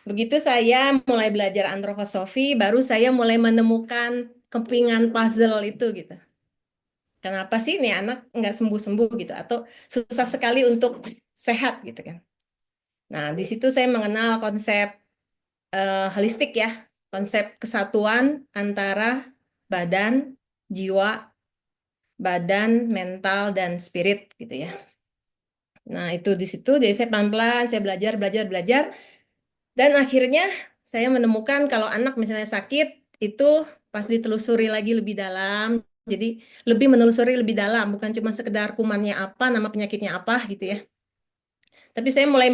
Begitu saya mulai belajar antroposofi, baru saya mulai menemukan kepingan puzzle itu gitu. Kenapa sih nih anak nggak sembuh-sembuh gitu, atau susah sekali untuk sehat gitu kan. Nah, di situ saya mengenal konsep holistik ya, konsep kesatuan antara badan, jiwa, badan, mental, dan spirit gitu ya. Nah, itu di situ jadi saya pelan-pelan saya belajar belajar belajar, dan akhirnya saya menemukan kalau anak misalnya sakit itu pas ditelusuri lagi lebih dalam, jadi lebih menelusuri lebih dalam, bukan cuma sekedar kumannya apa, nama penyakitnya apa gitu ya. Tapi saya mulai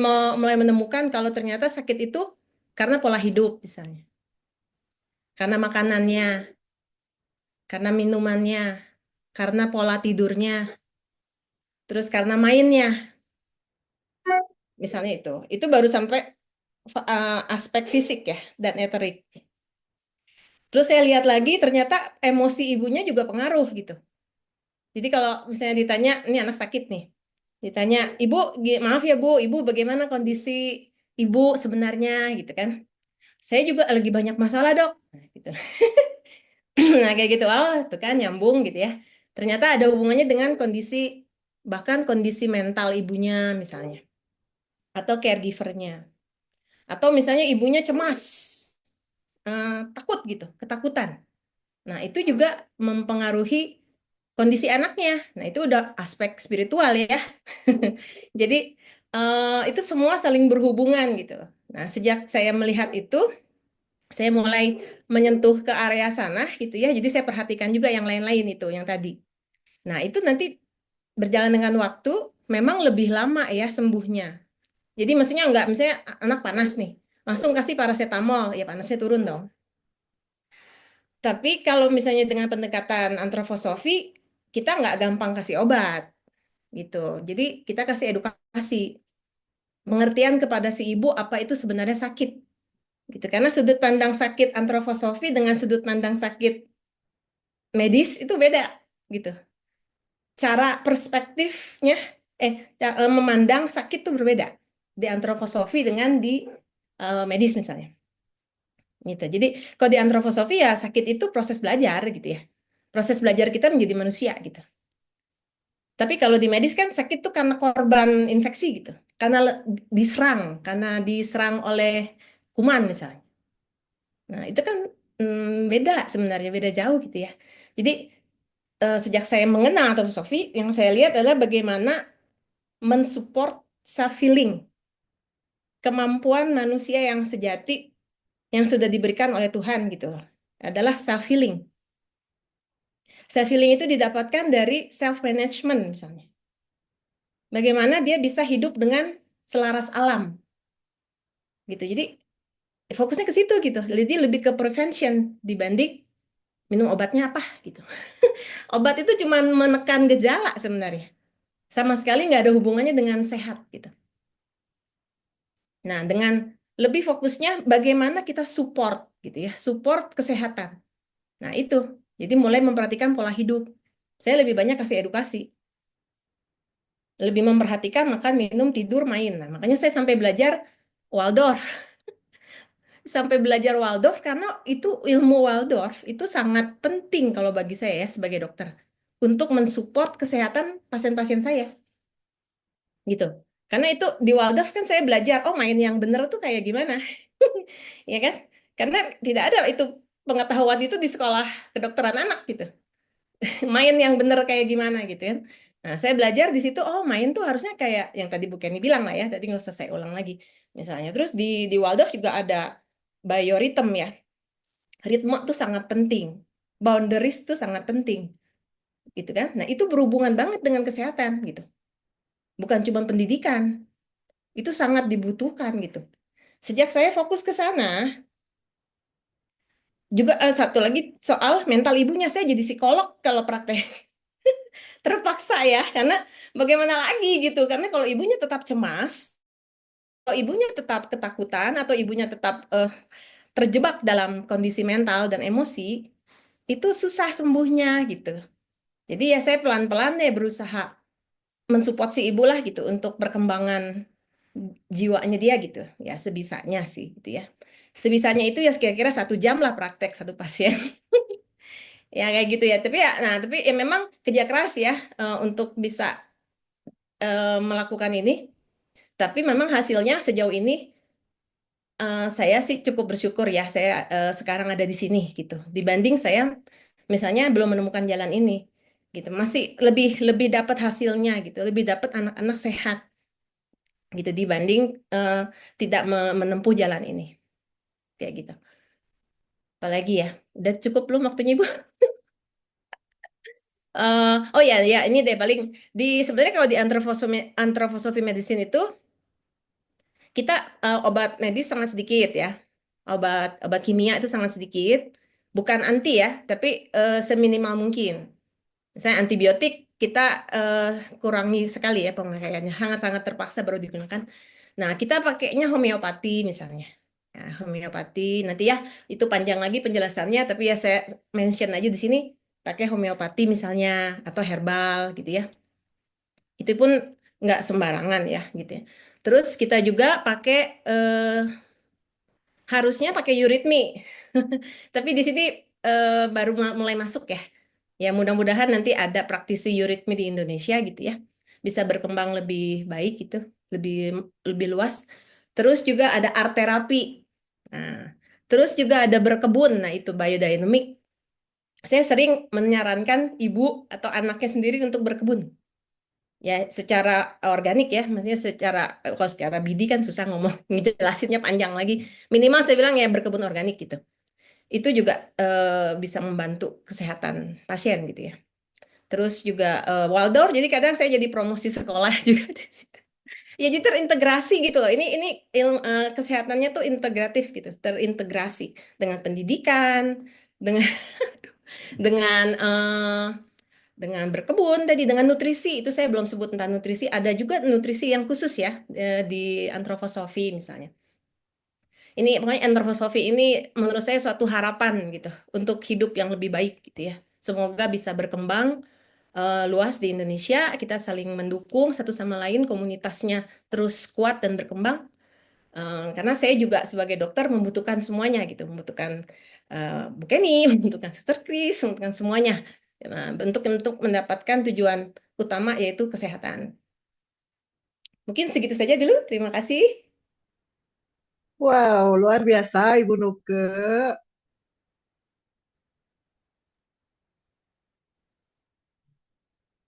menemukan kalau ternyata sakit itu karena pola hidup misalnya, karena makanannya, karena minumannya, karena pola tidurnya, terus karena mainnya, misalnya itu. Itu baru sampai aspek fisik ya dan eterik. Terus saya lihat lagi ternyata emosi ibunya juga pengaruh gitu. Jadi kalau misalnya ditanya, ini anak sakit nih, ditanya, ibu, maaf ya bu, ibu bagaimana kondisi ibu sebenarnya gitu kan? Saya juga lagi banyak masalah dok. Nah, gitu. Nah kayak gitu, oh tuh kan nyambung gitu ya. Ternyata ada hubungannya dengan kondisi, bahkan kondisi mental ibunya misalnya, atau caregivernya, atau misalnya ibunya cemas, takut gitu, ketakutan. Nah itu juga mempengaruhi kondisi anaknya. Nah itu udah aspek spiritual ya. Jadi itu semua saling berhubungan gitu. Nah sejak saya melihat itu, saya mulai menyentuh ke area sana gitu ya. Jadi saya perhatikan juga yang lain-lain itu, yang tadi. Nah, itu nanti berjalan dengan waktu memang lebih lama ya sembuhnya. Jadi maksudnya enggak, misalnya anak panas nih, langsung kasih paracetamol, ya panasnya turun dong. Tapi kalau misalnya dengan pendekatan antroposofi, kita nggak gampang kasih obat gitu. Jadi kita kasih edukasi, pengertian kepada si ibu apa itu sebenarnya sakit. gitu. Karena sudut pandang sakit antroposofi dengan sudut pandang sakit medis itu beda gitu. Cara perspektifnya memandang sakit itu berbeda di antroposofi dengan di medis misalnya. Gitu. Jadi kalau di antroposofi ya sakit itu proses belajar gitu ya. Proses belajar kita menjadi manusia gitu. Tapi kalau di medis kan sakit tuh karena korban infeksi gitu. Karena diserang oleh kuman misalnya. Nah, itu kan beda sebenarnya, beda jauh gitu ya. Jadi sejak saya mengenal antroposofi, yang saya lihat adalah bagaimana mensupport self healing, kemampuan manusia yang sejati yang sudah diberikan oleh Tuhan gitu loh. Adalah self healing. Self healing itu didapatkan dari self management misalnya. Bagaimana dia bisa hidup dengan selaras alam gitu. Jadi fokusnya ke situ gitu. Jadi lebih ke prevention dibanding minum obatnya apa gitu. Obat itu cuma menekan gejala sebenarnya. Sama sekali nggak ada hubungannya dengan sehat gitu. Nah, dengan lebih fokusnya bagaimana kita support gitu ya, support kesehatan. Nah, itu. Jadi mulai memperhatikan pola hidup. Saya lebih banyak kasih edukasi. Lebih memperhatikan makan, minum, tidur, main. Nah, makanya saya sampai belajar Waldorf. Sampai belajar Waldorf karena itu ilmu Waldorf itu sangat penting kalau bagi saya ya sebagai dokter untuk mensupport kesehatan pasien-pasien saya gitu. Karena itu di Waldorf kan saya belajar oh main yang benar tuh kayak gimana. Ya kan? Karena tidak ada itu pengetahuan itu di sekolah kedokteran anak gitu. Main yang benar kayak gimana gitu kan. Nah, saya belajar di situ oh main tuh harusnya kayak yang tadi Bu Kenny bilang lah ya, tadi nggak usah saya ulang lagi. Misalnya terus di Waldorf juga ada biorhythm ya. Ritme tuh sangat penting. Boundaries tuh sangat penting. Gitu kan? Nah, itu berhubungan banget dengan kesehatan gitu. Bukan cuma pendidikan. Itu sangat dibutuhkan gitu. Sejak saya fokus ke sana, juga satu lagi soal mental ibunya, saya jadi psikolog kalau praktek. Terpaksa ya, karena bagaimana lagi gitu. Karena kalau ibunya tetap cemas, kalau ibunya tetap ketakutan, atau ibunya tetap terjebak dalam kondisi mental dan emosi, itu susah sembuhnya gitu. Jadi ya saya pelan-pelan deh berusaha mensupport si ibu lah gitu untuk perkembangan jiwanya dia gitu. Ya sebisanya sih gitu ya. Sebisanya itu ya kira-kira 1 jam lah praktek satu pasien. Ya kayak gitu ya. Tapi ya memang kerja keras ya untuk bisa melakukan ini. Tapi memang hasilnya sejauh ini saya sih cukup bersyukur ya. Saya sekarang ada di sini gitu. Dibanding saya misalnya belum menemukan jalan ini gitu. Masih lebih lebih dapat hasilnya gitu. Lebih dapat anak-anak sehat gitu dibanding tidak menempuh jalan ini. Kayak gitu. Apalagi ya. Udah cukup belum waktunya Ibu? Oh ya, ya ini deh paling sebenarnya kalau di antroposofi medicine itu kita obat medis sangat sedikit ya, obat kimia itu sangat sedikit, bukan anti ya, tapi seminimal mungkin. Misalnya antibiotik kita kurangi sekali ya pemakaiannya, sangat-sangat terpaksa baru digunakan. Nah kita pakainya homeopati misalnya. Nah, homeopati nanti ya itu panjang lagi penjelasannya, tapi ya saya mention aja di sini pakai homeopati misalnya atau herbal gitu ya. Itu pun nggak sembarangan ya gitu ya. Terus kita juga pakai harusnya pakai eurythmy. Tapi di sini baru mulai masuk ya. Ya mudah-mudahan nanti ada praktisi eurythmy di Indonesia gitu ya. Bisa berkembang lebih baik gitu, lebih lebih luas. Terus juga ada art terapi. Nah, terus juga ada berkebun. Nah, itu biodynamic. Saya sering menyarankan ibu atau anaknya sendiri untuk berkebun. Ya secara organik ya, maksudnya kalau secara BD kan susah ngomong, ngejelasinnya panjang lagi. Minimal saya bilang ya berkebun organik gitu. Itu juga bisa membantu kesehatan pasien gitu ya. Terus juga Waldorf, jadi kadang saya jadi promosi sekolah juga di situ. Ya jadi terintegrasi gitu loh. Ini kesehatannya tuh integratif gitu, terintegrasi dengan pendidikan, dengan dengan berkebun tadi, dengan nutrisi. Itu saya belum sebut tentang nutrisi. Ada juga nutrisi yang khusus ya di antroposofi misalnya. Ini makanya antroposofi ini menurut saya suatu harapan gitu untuk hidup yang lebih baik gitu ya. Semoga bisa berkembang luas di Indonesia, kita saling mendukung satu sama lain, komunitasnya terus kuat dan berkembang. Karena saya juga sebagai dokter membutuhkan semuanya gitu, membutuhkan Bu Kenny, membutuhkan Suster Chris, membutuhkan semuanya untuk mendapatkan tujuan utama yaitu kesehatan. Mungkin segitu saja dulu. Terima kasih. Wow, luar biasa Ibu Nuke.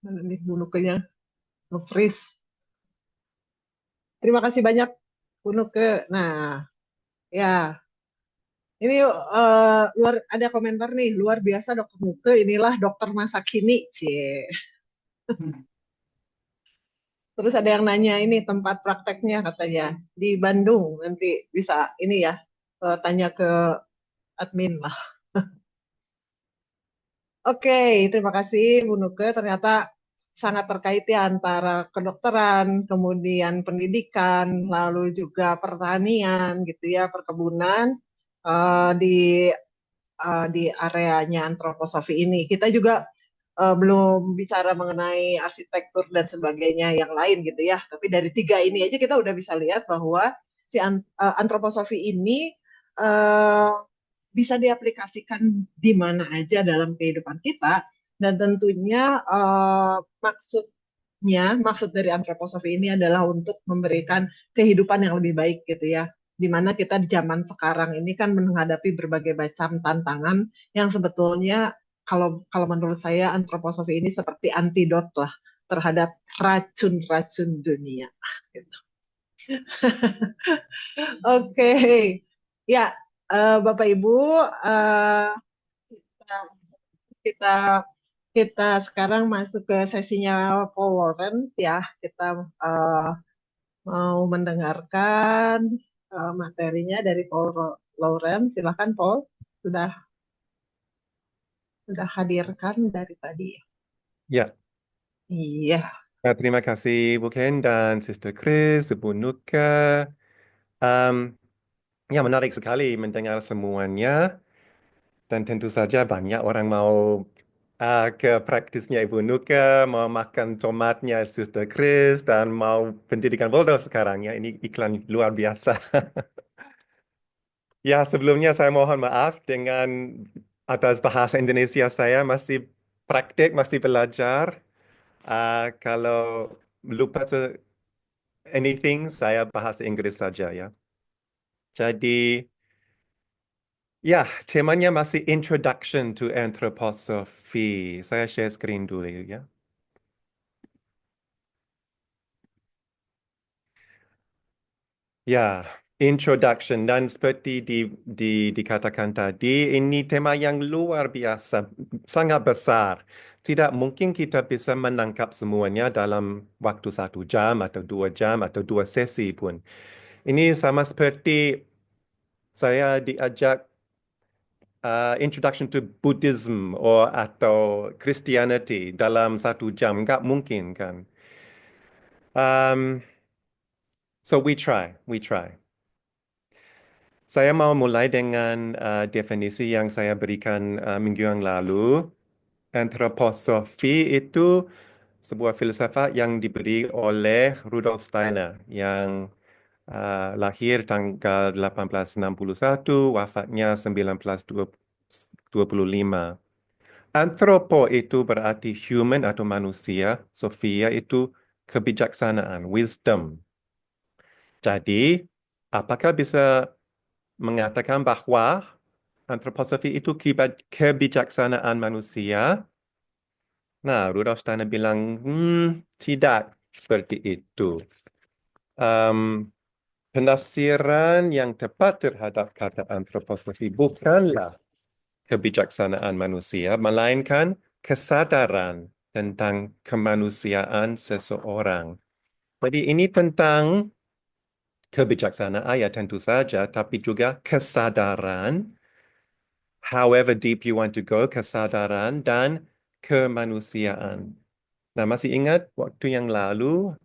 Mana nih Bu Nukenya? Nge-freeze. Terima kasih banyak Bu Nuke. Nah, ya. Ini ada komentar nih, luar biasa Dokter Nuke, inilah dokter masa kini, cie. Terus ada yang nanya ini tempat prakteknya katanya di Bandung, nanti bisa ini ya tanya ke admin lah. Oke, terima kasih Bu Nuke. Ternyata sangat terkait ya antara kedokteran, kemudian pendidikan, lalu juga pertanian gitu ya, perkebunan di areanya antroposofi ini. Kita juga belum bicara mengenai arsitektur dan sebagainya yang lain gitu ya. Tapi dari tiga ini aja kita udah bisa lihat bahwa si antroposofi ini uh, bisa diaplikasikan di mana aja dalam kehidupan kita. Dan tentunya maksud dari antroposofi ini adalah untuk memberikan kehidupan yang lebih baik gitu ya. Di mana kita di zaman sekarang ini kan menghadapi berbagai macam tantangan yang sebetulnya kalau kalau menurut saya antroposofi ini seperti antidot lah terhadap racun-racun dunia. Gitu. Oke, ya Bapak Ibu, kita kita kita sekarang masuk ke sesinya Paul Lawrence ya. Kita uh, mau mendengarkan materinya dari Paul Lawrence. Silakan Paul, sudah hadirkan dari tadi. Ya, Iya. terima kasih Bu Ken dan Sister Chris, Bu Nuka. Um, ya, menarik sekali mendengar semuanya. Dan tentu saja banyak orang mau ke praktisnya Ibu Nuka, mau makan tomatnya Sister Chris, dan mau pendidikan Waldorf sekarang. Ya, ini iklan luar biasa. Ya, sebelumnya saya mohon maaf dengan atas bahasa Indonesia saya masih praktik, masih belajar. Kalau lupa anything, saya bahasa Inggris saja ya. Jadi, ya, temanya masih Introduction to Anthroposophy. Saya share screen dulu ya. Ya, introduction dan seperti dikatakan tadi, ini tema yang luar biasa, sangat besar. Tidak mungkin kita bisa menangkap semuanya dalam waktu 1 jam atau 2 jam atau 2 sesi pun. Ini sama seperti saya diajak introduction to Buddhism atau Christianity dalam 1 jam, nggak mungkin kan? So we try. Saya mau mulai dengan definisi yang saya berikan minggu yang lalu. Antroposofi itu sebuah filsafat yang diberi oleh Rudolf Steiner yang lahir tanggal 1861, wafatnya 1925. Antropo itu berarti human atau manusia, Sophia itu kebijaksanaan, wisdom. Jadi, apakah bisa mengatakan bahwa antroposofi itu kebijaksanaan manusia? Nah, Rudolf Steiner bilang, tidak seperti itu. Penafsiran yang tepat terhadap kata antroposofi bukanlah kebijaksanaan manusia, melainkan kesadaran tentang kemanusiaan seseorang. Jadi ini tentang kebijaksanaan ya tentu saja, tapi juga kesadaran, however deep you want to go, kesadaran dan kemanusiaan. Nah, masih ingat waktu yang lalu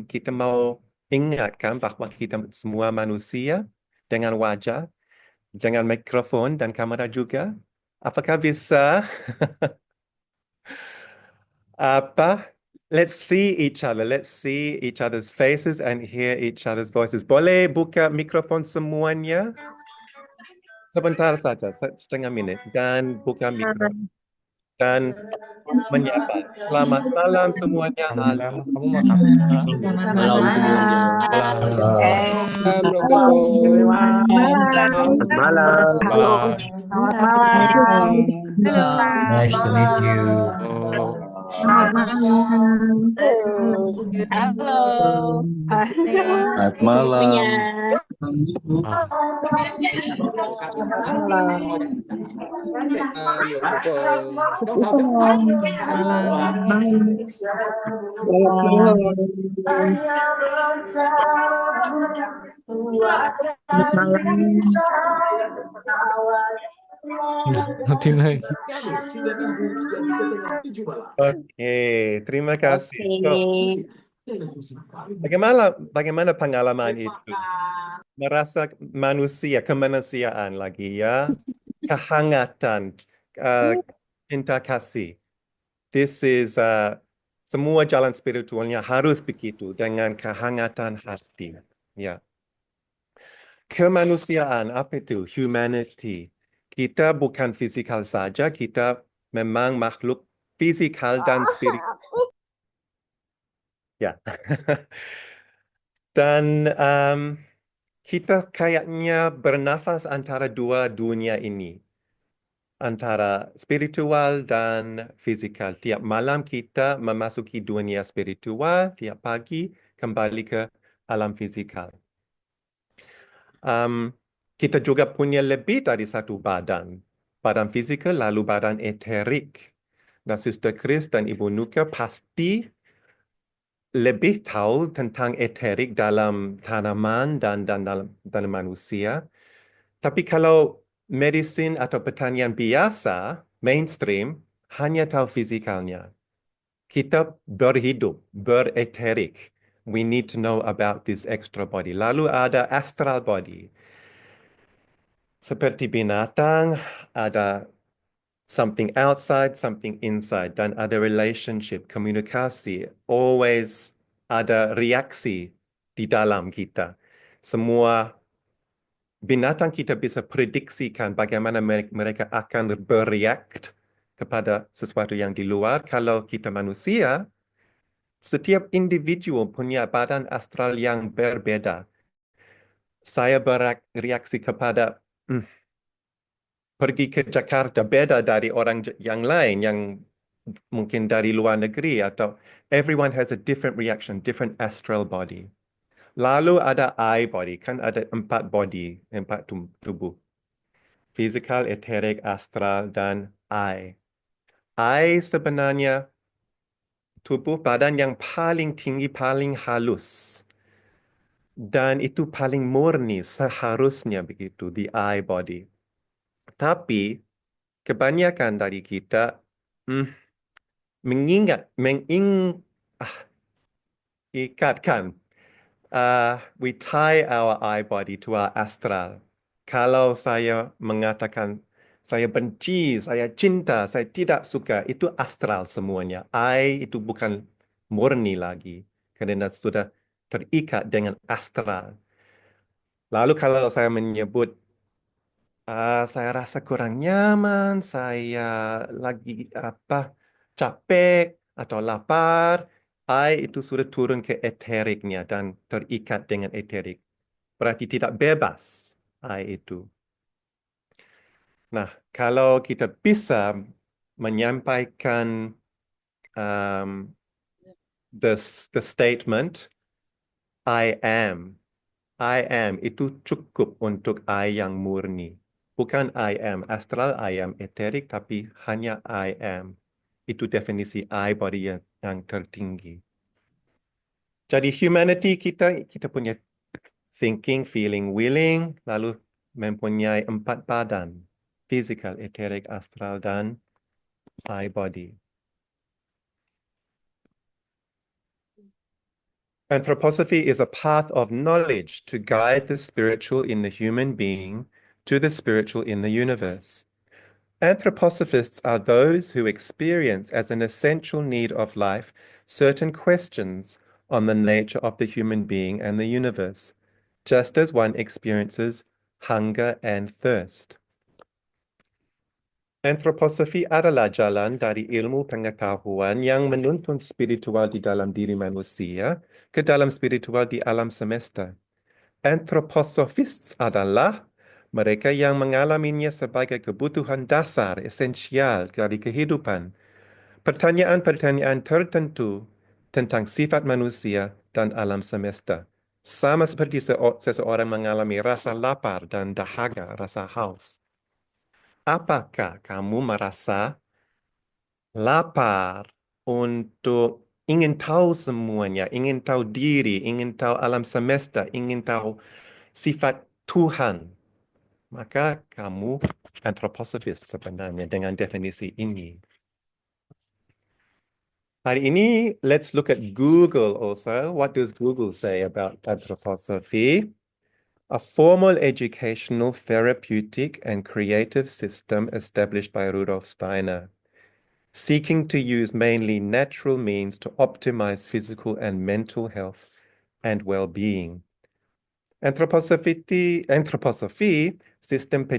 kita mau ingatkan bahwa kita semua manusia dengan wajah, dengan mikrofon dan kamera juga. Apakah bisa? Apa? Let's see each other. Let's see each other's faces and hear each other's voices. Boleh buka mikrofon semuanya? Sebentar saja, setengah menit. Dan buka mikrofon. Dan menyapa. Selamat malam semuanya. Selamat Halo. malam, kamu makan apa? Selamat Malam semuanya. malam. Malam. Malam, Dr. Boy. Selamat malam. Bye. Selamat malam. Halo. Nice to meet you. Oh. Selamat malam. Halo. Selamat malam. Punya. Ah. Mati lagi. Oke, terima kasih. So, Oke. bagaimana pengalaman itu? Merasa manusia, kemanusiaan lagi ya, kehangatan, cinta kasih. This is semua jalan spiritualnya harus begitu dengan kehangatan hati. Ya, kemanusiaan apa itu? Humanity. Kita bukan fisikal saja, kita memang makhluk fisikal dan spiritual. Ya. Dan kita kayaknya bernafas antara dua dunia ini, antara spiritual dan fisikal. Tiap malam kita memasuki dunia spiritual, tiap pagi kembali ke alam fisikal. Kita juga punya lebih dari satu badan. Badan fisikal lalu badan eterik. Nah, Suster Chris dan Ibu Nuka pasti lebih tahu tentang eterik dalam tanaman dan dalam manusia. Tapi kalau medicine atau pertanian biasa, mainstream, hanya tahu fisikalnya. Kita berhidup, bereterik. We need to know about this extra body. Lalu ada astral body. Seperti binatang, ada something outside, something inside, dan ada relationship, komunikasi, always ada reaksi di dalam kita. Semua binatang kita bisa prediksikan bagaimana mereka akan bereact kepada sesuatu yang di luar. Kalau kita manusia, setiap individu punya badan astral yang berbeda. Saya bereaksi kepada pergi ke Jakarta beda dari orang yang lain yang mungkin dari luar negeri atau everyone has a different reaction, different astral body. Lalu ada I body, kan ada 4 body, 4 tubuh. Physical, etheric, astral, dan I. I sebenarnya tubuh badan yang paling tinggi, paling halus. Dan itu paling murni, seharusnya begitu, the I body. Tapi kebanyakan dari kita ikatkan. We tie our I body to our astral. Kalau saya mengatakan saya benci, saya cinta, saya tidak suka, itu astral semuanya. I itu bukan murni lagi, karena sudah terikat dengan astral. Lalu kalau saya menyebut saya rasa kurang nyaman, saya lagi capek atau lapar, itu sudah turun ke eteriknya dan terikat dengan eterik. Berarti tidak bebas itu. Nah, kalau kita bisa menyampaikan the statement I am itu cukup untuk I yang murni. Bukan I am astral, I am eterik, tapi hanya I am. Itu definisi I body yang tertinggi. Jadi humanity kita punya thinking, feeling, willing, lalu mempunyai 4 badan. Physical, etheric, astral, dan I body. Anthroposophy is a path of knowledge to guide the spiritual in the human being to the spiritual in the universe. Anthroposophists are those who experience as an essential need of life certain questions on the nature of the human being and the universe, just as one experiences hunger and thirst. Anthroposofi adalah jalan dari ilmu pengetahuan yang menuntun spiritual di dalam diri manusia ke dalam spiritual di alam semesta. Anthroposophists adalah mereka yang mengalaminya sebagai kebutuhan dasar esensial dari kehidupan. Pertanyaan-pertanyaan tertentu tentang sifat manusia dan alam semesta. Sama seperti seseorang mengalami rasa lapar dan dahaga, rasa haus. Apakah kamu merasa lapar untuk ingin tahu semuanya, ingin tahu diri, ingin tahu alam semesta, ingin tahu sifat Tuhan? Maka kamu anthroposophist sebenarnya dengan definisi ini. Hari ini, let's look at Google also. What does Google say about anthroposophy? A formal educational, therapeutic, and creative system established by Rudolf Steiner, seeking to use mainly natural means to optimize physical and mental health and well-being. Anthroposophy, sistem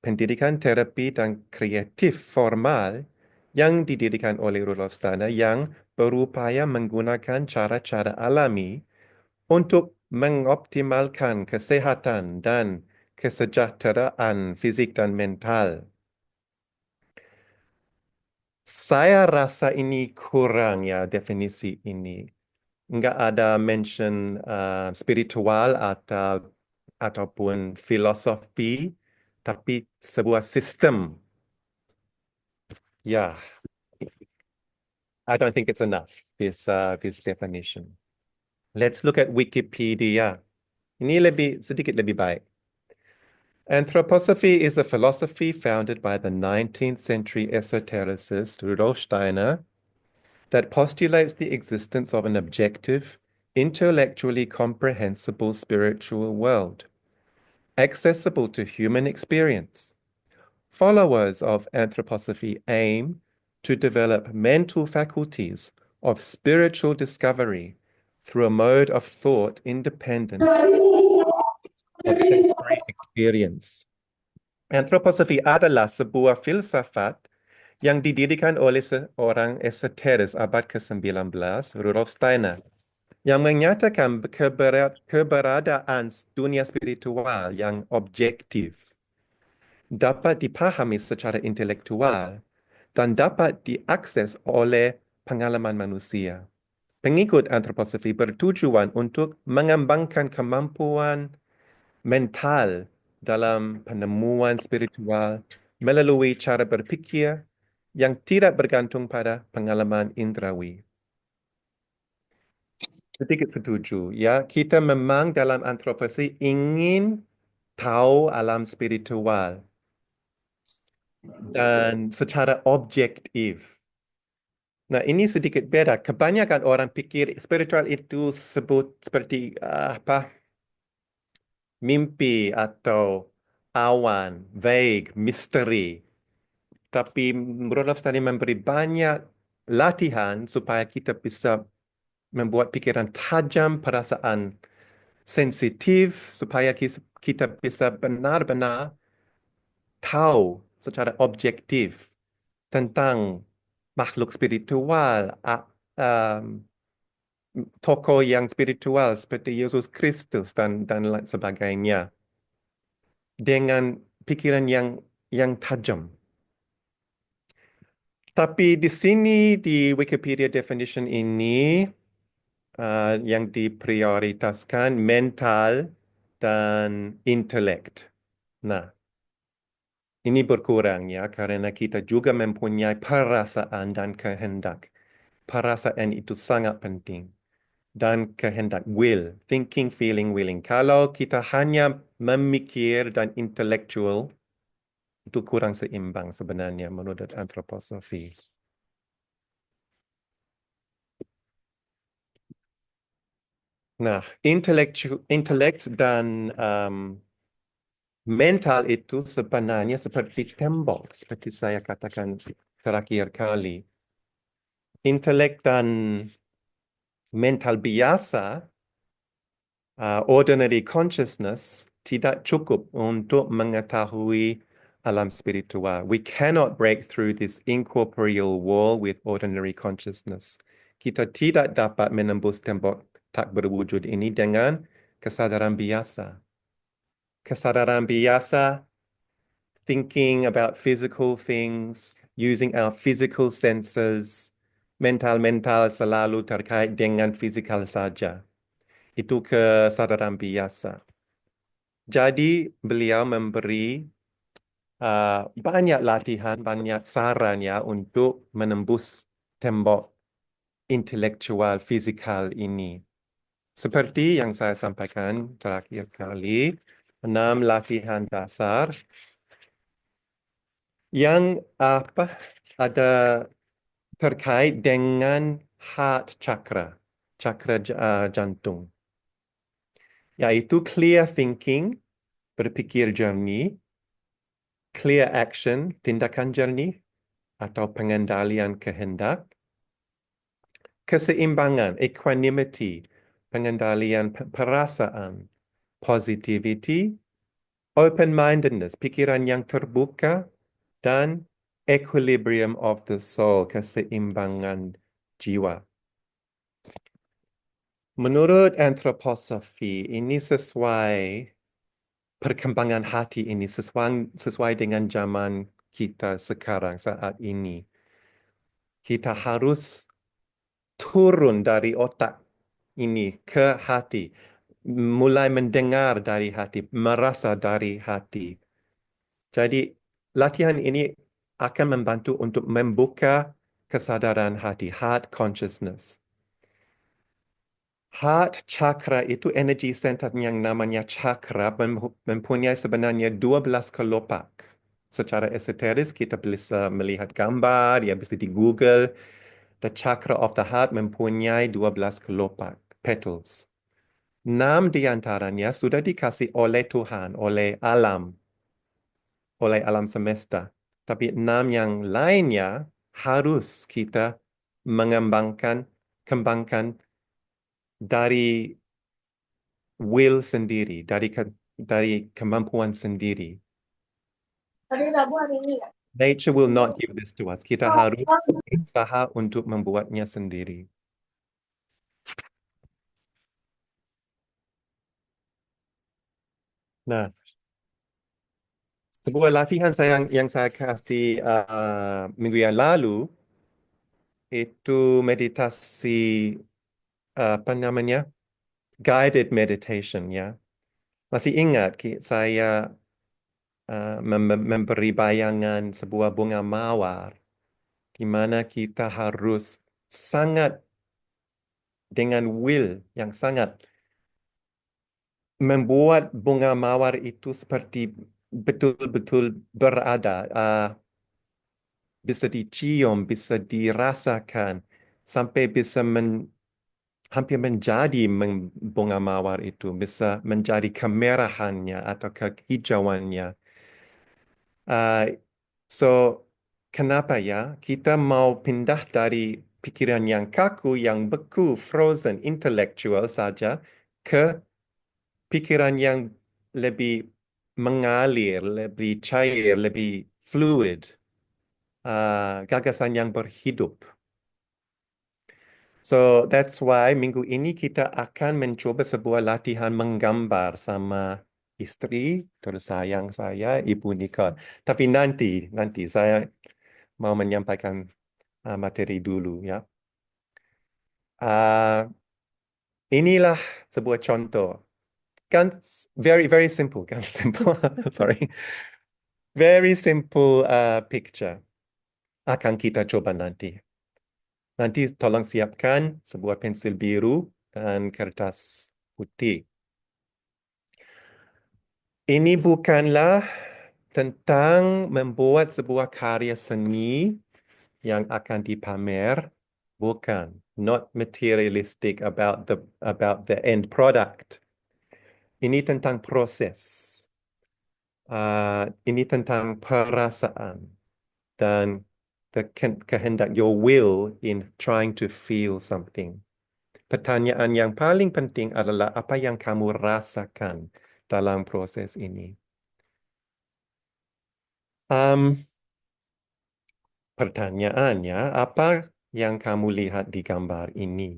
pendidikan terapi dan kreatif formal yang didirikan oleh Rudolf Steiner yang berupaya menggunakan cara-cara alami untuk mengoptimalkan kesehatan dan kesejahteraan fisik dan mental. Saya rasa ini kurang ya definisi ini. Enggak ada mention spiritual ataupun filosofi, tapi sebuah sistem. Yeah, I don't think it's enough, this definition. Let's look at Wikipedia. Ini sedikit lebih baik. Anthroposophy is a philosophy founded by the 19th century esotericist Rudolf Steiner that postulates the existence of an objective, intellectually comprehensible spiritual world, accessible to human experience. Followers of anthroposophy aim to develop mental faculties of spiritual discovery through a mode of thought independent of sensory experience. Anthroposophy adalah sebuah filsafat yang didirikan oleh seorang esoteris abad ke-19, Rudolf Steiner, yang menyatakan keberadaan dunia spiritual yang objektif, dapat dipahami secara intelektual, dan dapat diakses oleh pengalaman manusia. Pengikut anthroposophy bertujuan untuk mengembangkan kemampuan mental dalam penemuan spiritual melalui cara berpikir yang tidak bergantung pada pengalaman indrawi. Sedikit setuju, ya. Kita memang dalam anthroposophy ingin tahu alam spiritual dan secara objektif. Nah, ini sedikit beda. Kebanyakan orang pikir spiritual itu seperti mimpi atau awan, vague, misteri. Tapi Rudolf Steiner memberi banyak latihan supaya kita bisa membuat pikiran tajam, perasaan sensitif, supaya kita bisa benar-benar tahu secara objektif tentang makhluk spiritual, tokoh yang spiritual seperti Yesus Kristus dan lain sebagainya, dengan pikiran yang tajam. Tapi di sini di Wikipedia definition ini yang diprioritaskan mental dan intelekt. Nah, ini berkurang ya karena kita juga mempunyai perasaan dan kehendak. Perasaan itu sangat penting. Dan kehendak, will, thinking, feeling, willing. Kalau kita hanya memikir dan intelektual, itu kurang seimbang sebenarnya menurut anthroposophy. Nah, intelek dan mental itu sebenarnya seperti tembok, seperti saya katakan terakhir kali. Intelek dan mental biasa, ordinary consciousness, tidak cukup untuk mengetahui alam spiritual. We cannot break through this incorporeal wall with ordinary consciousness. Kita tidak dapat menembus tembok tak berwujud ini dengan kesadaran biasa. Kesadaran biasa, thinking about physical things, using our physical senses, mental-mental selalu terkait dengan fisikal saja. Itu kesadaran biasa. Jadi beliau memberi banyak latihan, banyak saran ya untuk menembus tembok intelektual fisikal ini. Seperti yang saya sampaikan terakhir kali, 6 latihan dasar yang ada terkait dengan heart chakra, chakra jantung, yaitu clear thinking, berpikir jernih, clear action, tindakan jernih, atau pengendalian kehendak, keseimbangan, equanimity, pengendalian perasaan, positivity, open-mindedness, pikiran yang terbuka, dan equilibrium of the soul, keseimbangan jiwa. Menurut antroposofi, ini sesuai perkembangan hati ini, sesuai dengan zaman kita sekarang saat ini. Kita harus turun dari otak ini ke hati, mulai mendengar dari hati, merasa dari hati. Jadi latihan ini akan membantu untuk membuka kesadaran hati, heart consciousness. Heart chakra itu energy center yang namanya chakra mempunyai sebenarnya 12 kelopak. Secara esoteris kita bisa melihat gambar, ya bisa di Google. The chakra of the heart mempunyai 12 kelopak, petals. 6 di antaranya sudah dikasih oleh Tuhan, oleh alam semesta. Tapi 6 yang lainnya harus kita kembangkan dari will sendiri, dari kemampuan sendiri. Nature will not give this to us. Kita harus berusaha untuk membuatnya sendiri. Nah, sebuah latihan yang saya kasih minggu yang lalu itu meditasi apa namanya? Guided meditation ya. Masih ingat saya memberi bayangan sebuah bunga mawar di mana kita harus sangat dengan will yang sangat membuat bunga mawar itu seperti betul-betul berada, bisa dicium, bisa dirasakan, sampai bisa hampir menjadi bunga mawar itu, bisa menjadi kemerahannya atau kehijauannya. So, kenapa ya kita mau pindah dari pikiran yang kaku, yang beku, frozen, intellectual saja, ke pikiran yang lebih mengalir, lebih cair, lebih fluid, gagasan yang berhidup. So that's why minggu ini kita akan mencoba sebuah latihan menggambar sama istri tersayang saya, Ibu Nicole. Tapi nanti saya mau menyampaikan materi dulu ya. Inilah sebuah contoh. Kan very very simple, kan simple. Sorry. Very simple picture. Akan kita coba nanti. Nanti tolong siapkan sebuah pensil biru dan kertas putih. Ini bukanlah tentang membuat sebuah karya seni yang akan dipamer. Bukan. not materialistic about the end product. Ini tentang proses. Ini tentang perasaan dan kehendak, your will in trying to feel something. Pertanyaan yang paling penting adalah apa yang kamu rasakan dalam proses ini. Pertanyaannya, apa yang kamu lihat di gambar ini?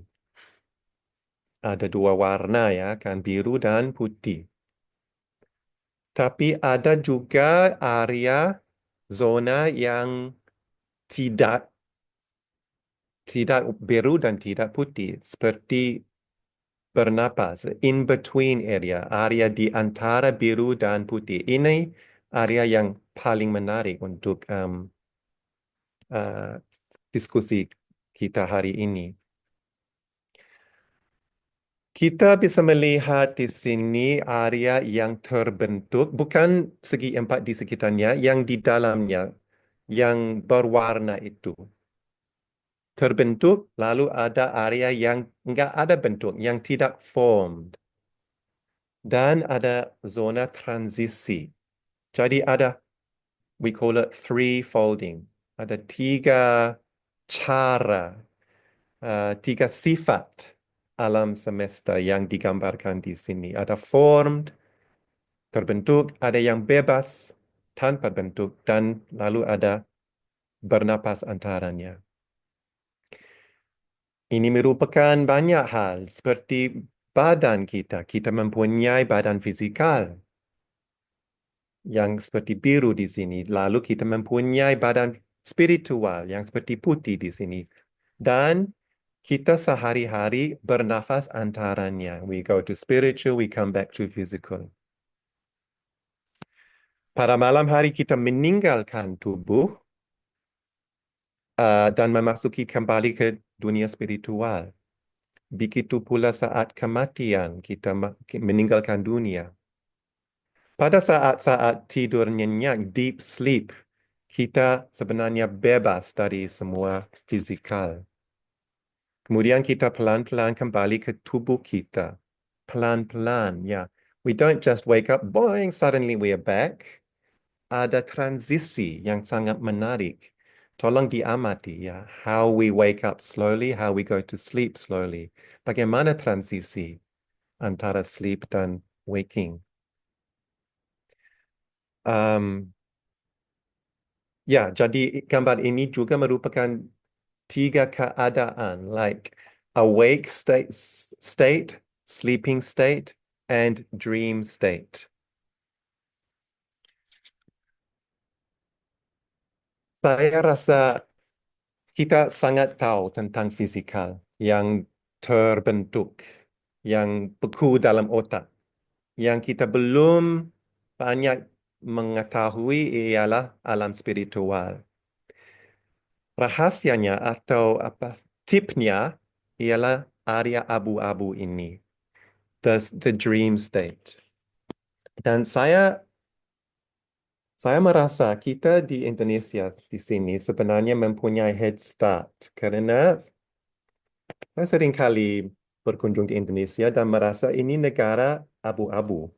Ada dua warna ya, kan, biru dan putih. Tapi ada juga area zona yang tidak biru dan tidak putih, seperti bernapas, in between area di antara biru dan putih. Ini area yang paling menarik untuk diskusi kita hari ini. Kita bisa melihat di sini area yang terbentuk, bukan segi empat di sekitarnya, yang di dalamnya, yang berwarna itu. Terbentuk, lalu ada area yang enggak ada bentuk, yang tidak formed. Dan ada zona transisi. Jadi ada, we call it three folding. Ada tiga cara, tiga sifat alam semesta yang digambarkan di sini. Ada formed, terbentuk, ada yang bebas, tanpa bentuk, dan lalu ada bernapas antaranya. Ini merupakan banyak hal, seperti badan kita. Kita mempunyai badan fizikal yang seperti biru di sini. Lalu kita mempunyai badan spiritual yang seperti putih di sini. Dan kita sehari-hari bernafas antaranya. We go to spiritual, we come back to physical. Pada malam hari kita meninggalkan tubuh dan memasuki kembali ke dunia spiritual. Begitu pula saat kematian kita meninggalkan dunia. Pada saat-saat tidur nyenyak, deep sleep, kita sebenarnya bebas dari semua fizikal. Kemudian kita pelan-pelan kembali ke tubuh kita. Pelan-pelan, ya. We don't just wake up, boing, suddenly we are back. Ada transisi yang sangat menarik. Tolong diamati, ya. How we wake up slowly, how we go to sleep slowly. Bagaimana transisi antara sleep dan waking. Ya, jadi gambar ini juga merupakan tiga keadaan, like awake state, sleeping state, and dream state. Saya rasa kita sangat tahu tentang fisikal yang terbentuk, yang beku dalam otak. Yang kita belum banyak mengetahui ialah alam spiritual. Rahasianya atau tipnya ialah area abu-abu ini, the dream state. Dan saya merasa kita di Indonesia di sini sebenarnya mempunyai head start karena saya sering kali berkunjung di Indonesia dan merasa ini negara abu-abu.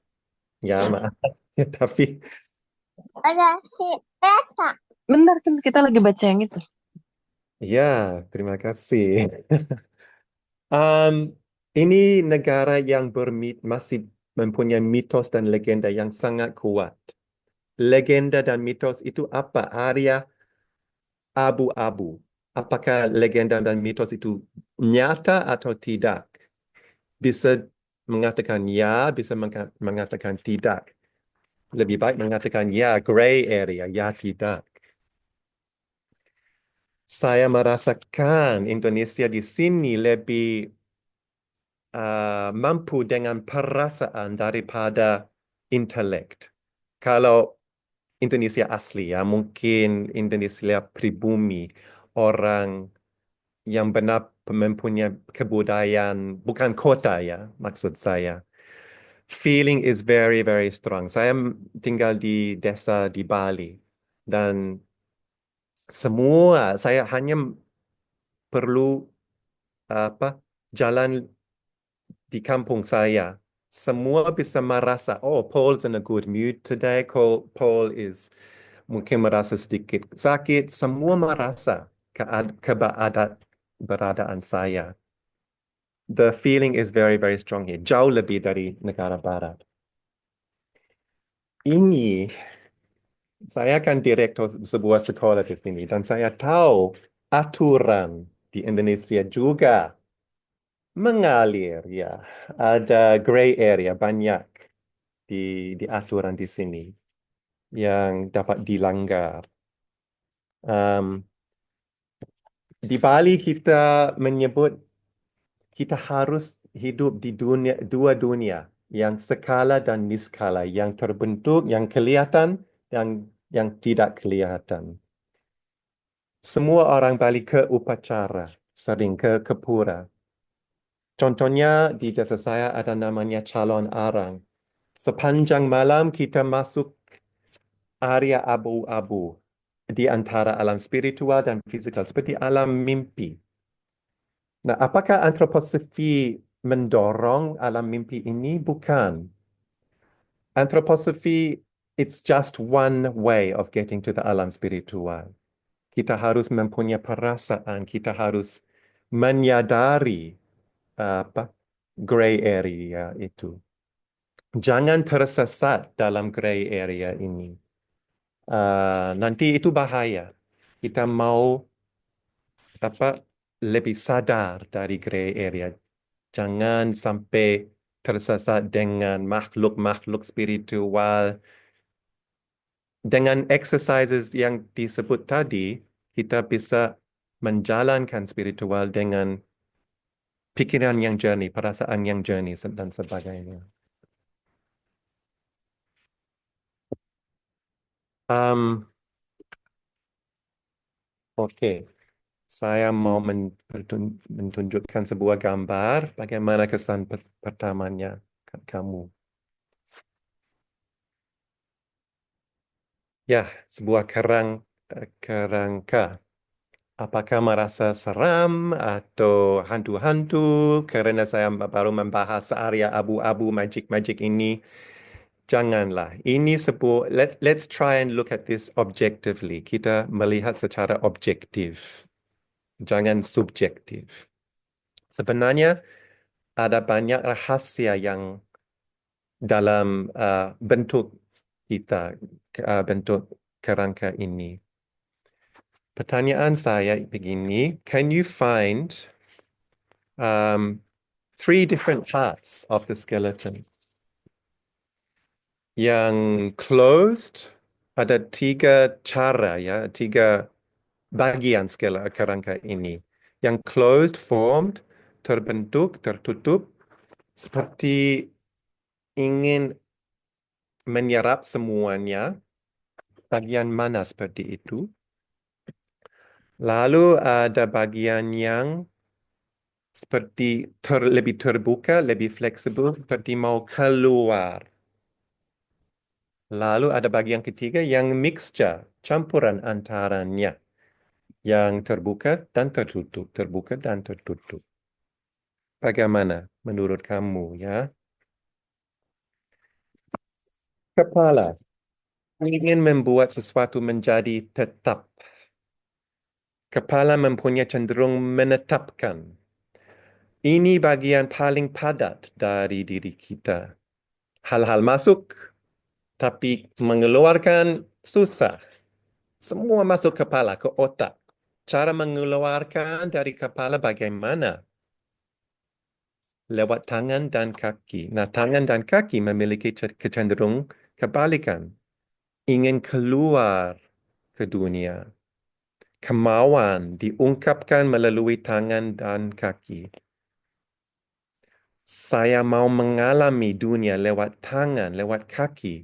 Ya, maaf. Tapi Bentar, kan kita lagi baca yang itu. ya, terima kasih. Ini negara yang masih mempunyai mitos dan legenda yang sangat kuat. Legenda dan mitos itu apa? Area abu-abu. Apakah legenda dan mitos itu nyata atau tidak? Bisa mengatakan ya, bisa mengatakan tidak. Lebih baik mengatakan ya, gray area, ya tidak. Saya merasakan Indonesia di sini lebih mampu dengan perasaan daripada intelek. Kalau Indonesia asli ya, mungkin Indonesia pribumi, orang yang benar mempunyai kebudayaan, bukan kota ya, maksud saya. Feeling is very, very strong. Saya tinggal di desa di Bali dan semua saya hanya perlu jalan di kampung saya, semua bisa merasa, oh, Paul's in a good mood today. Paul is mungkin merasa sedikit sakit. Semua merasa keberadaan saya. The feeling is very, very strong here. Jauh lebih dari negara barat. Ini, saya kan direktur sebuah sekolah di sini, dan saya tahu aturan di Indonesia juga mengalir, ya. Ada gray area banyak di aturan di sini yang dapat dilanggar. Di Bali kita menyebut kita harus hidup di dua dunia, yang skala dan niskala, yang terbentuk, yang kelihatan, yang tidak kelihatan. Semua orang Bali ke upacara, sering ke pura. Contohnya di desa saya ada namanya calon arang. Sepanjang malam kita masuk area abu-abu di antara alam spiritual dan fisikal, seperti alam mimpi. Nah, apakah antroposofi mendorong alam mimpi ini? Bukan. Antroposofi, it's just one way of getting to the alam spiritual. Kita harus mempunyai perasaan, kita harus menyadari gray area itu. Jangan tersesat dalam gray area ini. Nanti itu bahaya. Kita mau lebih sadar dari gray area. Jangan sampai tersesat dengan makhluk-makhluk spiritual. Dengan exercises yang disebut tadi, kita bisa menjalankan spiritual dengan pikiran yang jernih, perasaan yang jernih, dan sebagainya. Oke. Saya mau menunjukkan sebuah gambar bagaimana kesan pertamanya kamu. Ya, sebuah kerangka. Apakah merasa seram atau hantu-hantu karena saya baru membahas area abu-abu magic ini? Janganlah. Ini let's try and look at this objectively. Kita melihat secara objektif. Jangan subjektif. Sebenarnya ada banyak rahasia yang dalam bentuk kita, bentuk kerangka ini. Pertanyaan saya begini, can you find 3 different parts of the skeleton? Yang closed, ada 3 cara, ya, 3 bagian kerangka ini. Yang closed, formed, terbentuk, tertutup, seperti ingin menyerap semuanya. Bagian mana seperti itu? Lalu ada bagian yang seperti lebih terbuka, lebih fleksibel, seperti mau keluar. Lalu ada bagian ketiga yang mixture, campuran antaranya. Yang terbuka dan tertutup, terbuka dan tertutup. Bagaimana menurut kamu, ya? Kepala ingin membuat sesuatu menjadi tetap. Kepala mempunyai cenderung menetapkan. Ini bagian paling padat dari diri kita. Hal-hal masuk, tapi mengeluarkan susah. Semua masuk kepala, ke otak. Cara mengeluarkan dari kepala bagaimana? Lewat tangan dan kaki. Nah, tangan dan kaki memiliki kecenderung kebalikan. Ingin keluar ke dunia. Kemauan diungkapkan melalui tangan dan kaki. Saya mau mengalami dunia lewat tangan, lewat kaki,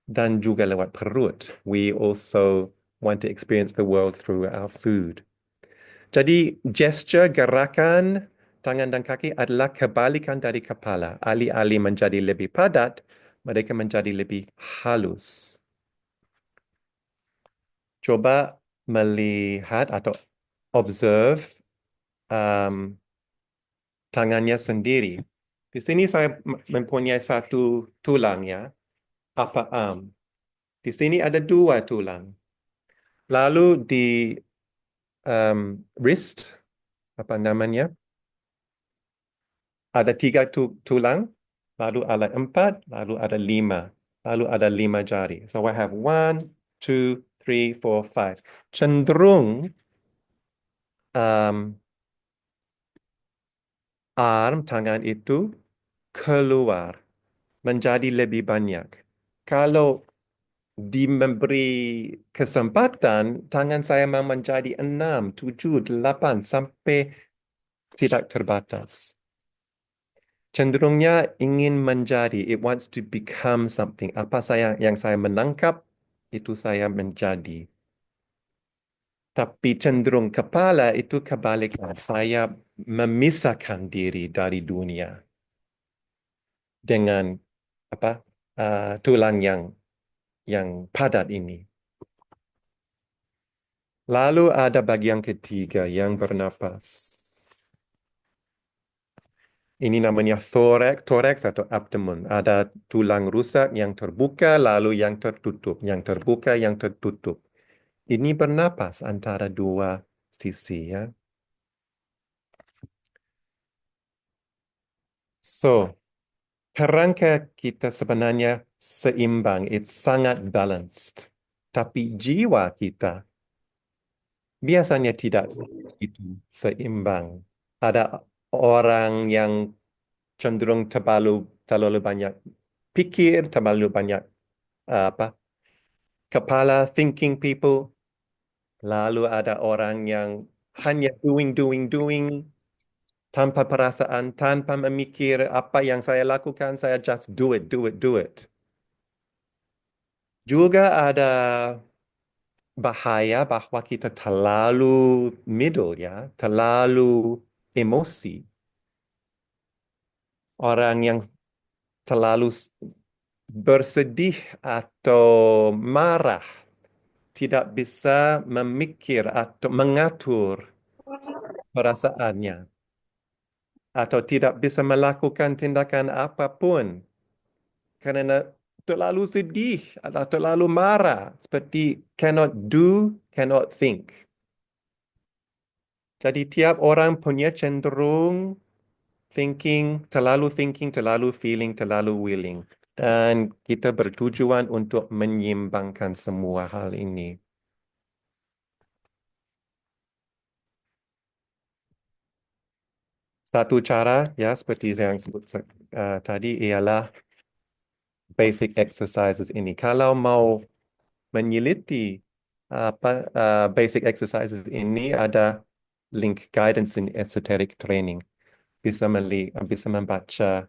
dan juga lewat perut. We also want to experience the world through our food. Jadi, gesture, gerakan, tangan dan kaki adalah kebalikan dari kepala. Alih-alih menjadi lebih padat, mereka menjadi lebih halus. Coba melihat atau observe tangannya sendiri. Di sini saya mempunyai satu tulang ya, upper arm. Di sini ada dua tulang. Lalu di wrist, apa namanya? Ada tiga tulang, lalu ada empat, lalu ada lima. Lalu ada 5 jari. So I have 1, 2, 3, 4, 5. Cenderung arm tangan itu keluar menjadi lebih banyak. Kalau memberi kesempatan, tangan saya memang menjadi 6, 7, 8 sampai tidak terbatas. Cenderungnya ingin menjadi, it wants to become something. Apa yang saya menangkap, itu saya menjadi. Tapi cenderung kepala itu kebalikan. Saya memisahkan diri dari dunia dengan tulang yang padat ini. Lalu ada bagian ketiga yang bernapas. Ini namanya thorax atau abdomen. Ada tulang rusuk yang terbuka lalu yang tertutup, yang terbuka, yang tertutup. Ini bernapas antara dua sisi ya. So, kerangka kita sebenarnya seimbang, it's sangat balanced. Tapi jiwa kita biasanya tidak itu seimbang. Ada orang yang cenderung terlalu banyak pikir, terlalu banyak kepala, thinking people. Lalu ada orang yang hanya doing, tanpa perasaan, tanpa memikir apa yang saya lakukan, saya just do it. Juga ada bahaya bahwa kita terlalu middle ya, terlalu emosi. Orang yang terlalu bersedih atau marah tidak bisa memikir atau mengatur perasaannya atau tidak bisa melakukan tindakan apapun karena terlalu sedih atau terlalu marah seperti cannot do, cannot think. Jadi tiap orang punya cenderung terlalu feeling, terlalu willing. Dan kita bertujuan untuk menyeimbangkan semua hal ini. Satu cara ya seperti yang sebut tadi ialah basic exercises ini. Kalau mau meneliti basic exercises ini ada link guidance in esoteric training. Bisa membaca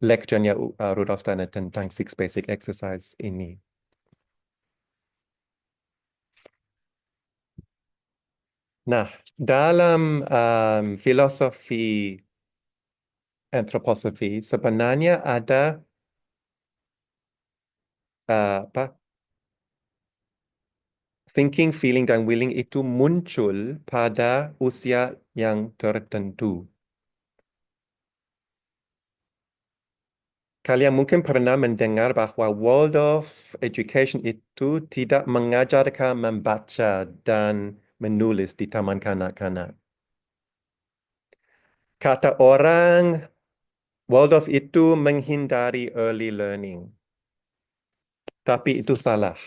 lecture-nya Rudolf Steiner tentang 6 basic exercise ini. Nah, dalam filosofi antroposofi sebenarnya ada thinking, feeling, dan willing itu muncul pada usia yang tertentu. Kalian mungkin pernah mendengar bahwa Waldorf Education itu tidak mengajarkan membaca dan menulis di taman kanak-kanak. Kata orang, Waldorf itu menghindari early learning. Tapi itu salah.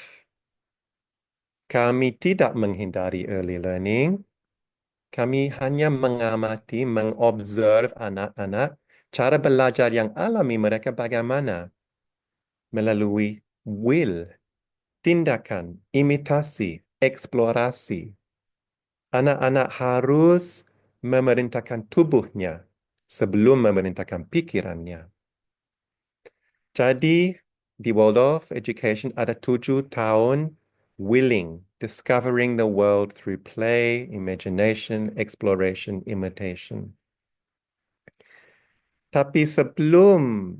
Kami tidak menghindari early learning. Kami hanya mengamati, mengobserv anak-anak, cara belajar yang alami mereka bagaimana. Melalui will, tindakan, imitasi, eksplorasi. Anak-anak harus memerintahkan tubuhnya sebelum memerintahkan pikirannya. Jadi, di Waldorf Education ada 7 tahun willing, discovering the world through play, imagination, exploration, imitation. Tapi sebelum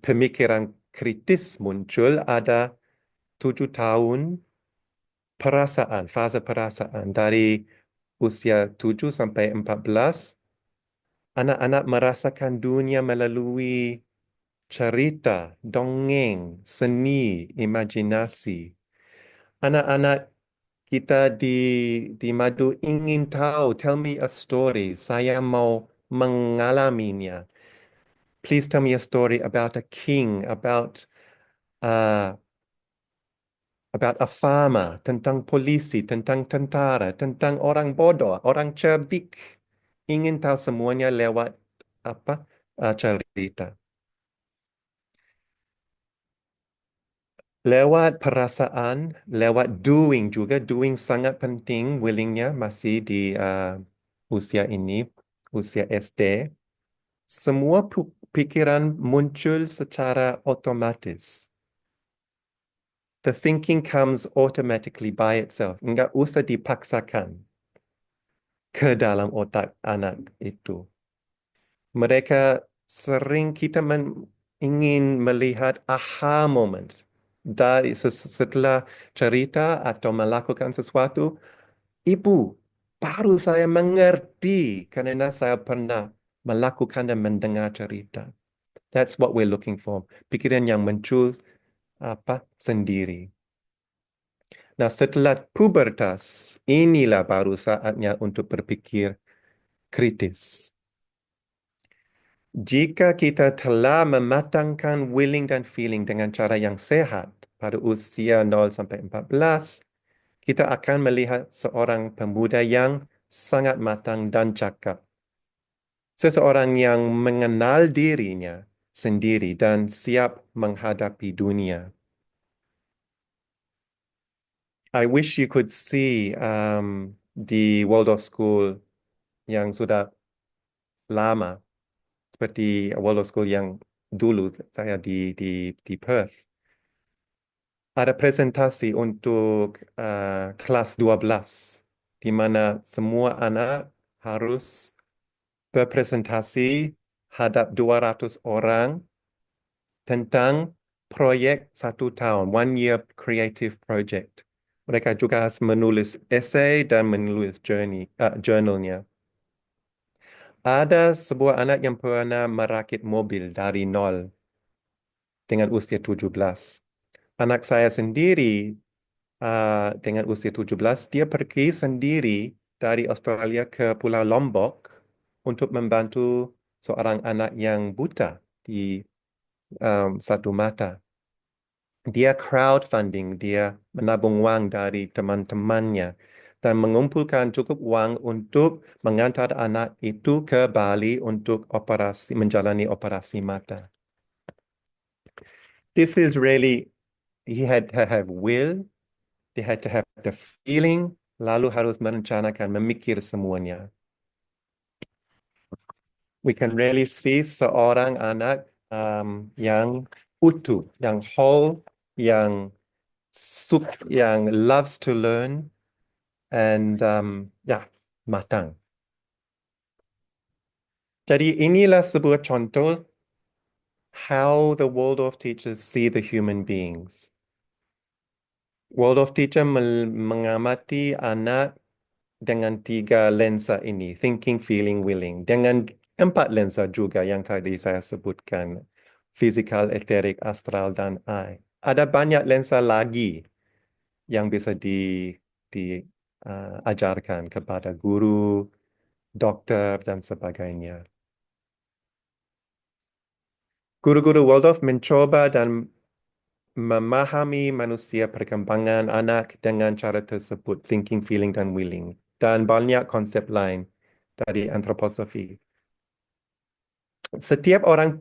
pemikiran kritis muncul, ada 7 tahun perasaan, fase perasaan dari usia 7 sampai 14, anak-anak merasakan dunia melalui cerita, dongeng, seni, imajinasi. Anak-anak kita di Madu ingin tahu, tell me a story. Saya mau mengalaminya. Please tell me a story about a king, uh, about a farmer, tentang polisi, tentang tentara, tentang orang bodoh, orang cerdik. Ingin tahu semuanya lewat apa? Cerita. Lewat perasaan, lewat doing juga. Doing sangat penting, willingnya masih di usia ini, usia SD. Semua pikiran muncul secara otomatis. The thinking comes automatically by itself. Enggak usah dipaksakan ke dalam otak anak itu. Mereka sering kita ingin melihat aha moment dari setelah cerita atau melakukan sesuatu. Ibu, baru saya mengerti karena saya pernah melakukan dan mendengar cerita. That's what we're looking for. Pikiran yang muncul sendiri. Nah, setelah pubertas, inilah baru saatnya untuk berpikir kritis. Jika kita telah mematangkan willing dan feeling dengan cara yang sehat pada usia 0 sampai 14, kita akan melihat seorang pemuda yang sangat matang dan cakap. Seseorang yang mengenal dirinya sendiri dan siap menghadapi dunia. I wish you could see di Waldorf School yang sudah lama, seperti Waldorf School yang dulu saya di Perth. Ada presentasi untuk kelas 12, di mana semua anak harus berpresentasi hadap 200 orang tentang proyek 1 tahun, 1 year creative project. Mereka juga harus menulis essay dan menulis journalnya. Ada sebuah anak yang pernah merakit mobil dari 0 dengan usia 17. Anak saya sendiri dengan usia 17, dia pergi sendiri dari Australia ke Pulau Lombok untuk membantu seorang anak yang buta di satu mata. Dia crowdfunding, dia menabung uang dari teman-temannya dan mengumpulkan cukup uang untuk mengantar anak itu ke Bali untuk menjalani operasi mata. This is really, he had to have will, they had to have the feeling, lalu harus merencanakan, memikir semuanya. We can really see seorang anak yang utuh, yang whole, yang loves to learn, and matang. Jadi inilah sebuah contoh how the Waldorf teachers see the human beings. Waldorf teacher mengamati anak dengan 3 lensa ini, thinking, feeling, willing. Dengan 4 lensa juga yang tadi saya sebutkan, physical, etheric, astral, dan I. Ada banyak lensa lagi yang bisa diajarkan kepada guru, dokter, dan sebagainya. Guru-guru Waldorf mencoba dan memahami manusia perkembangan anak dengan cara tersebut, thinking, feeling, dan willing. Dan banyak konsep lain dari antroposofi. Setiap orang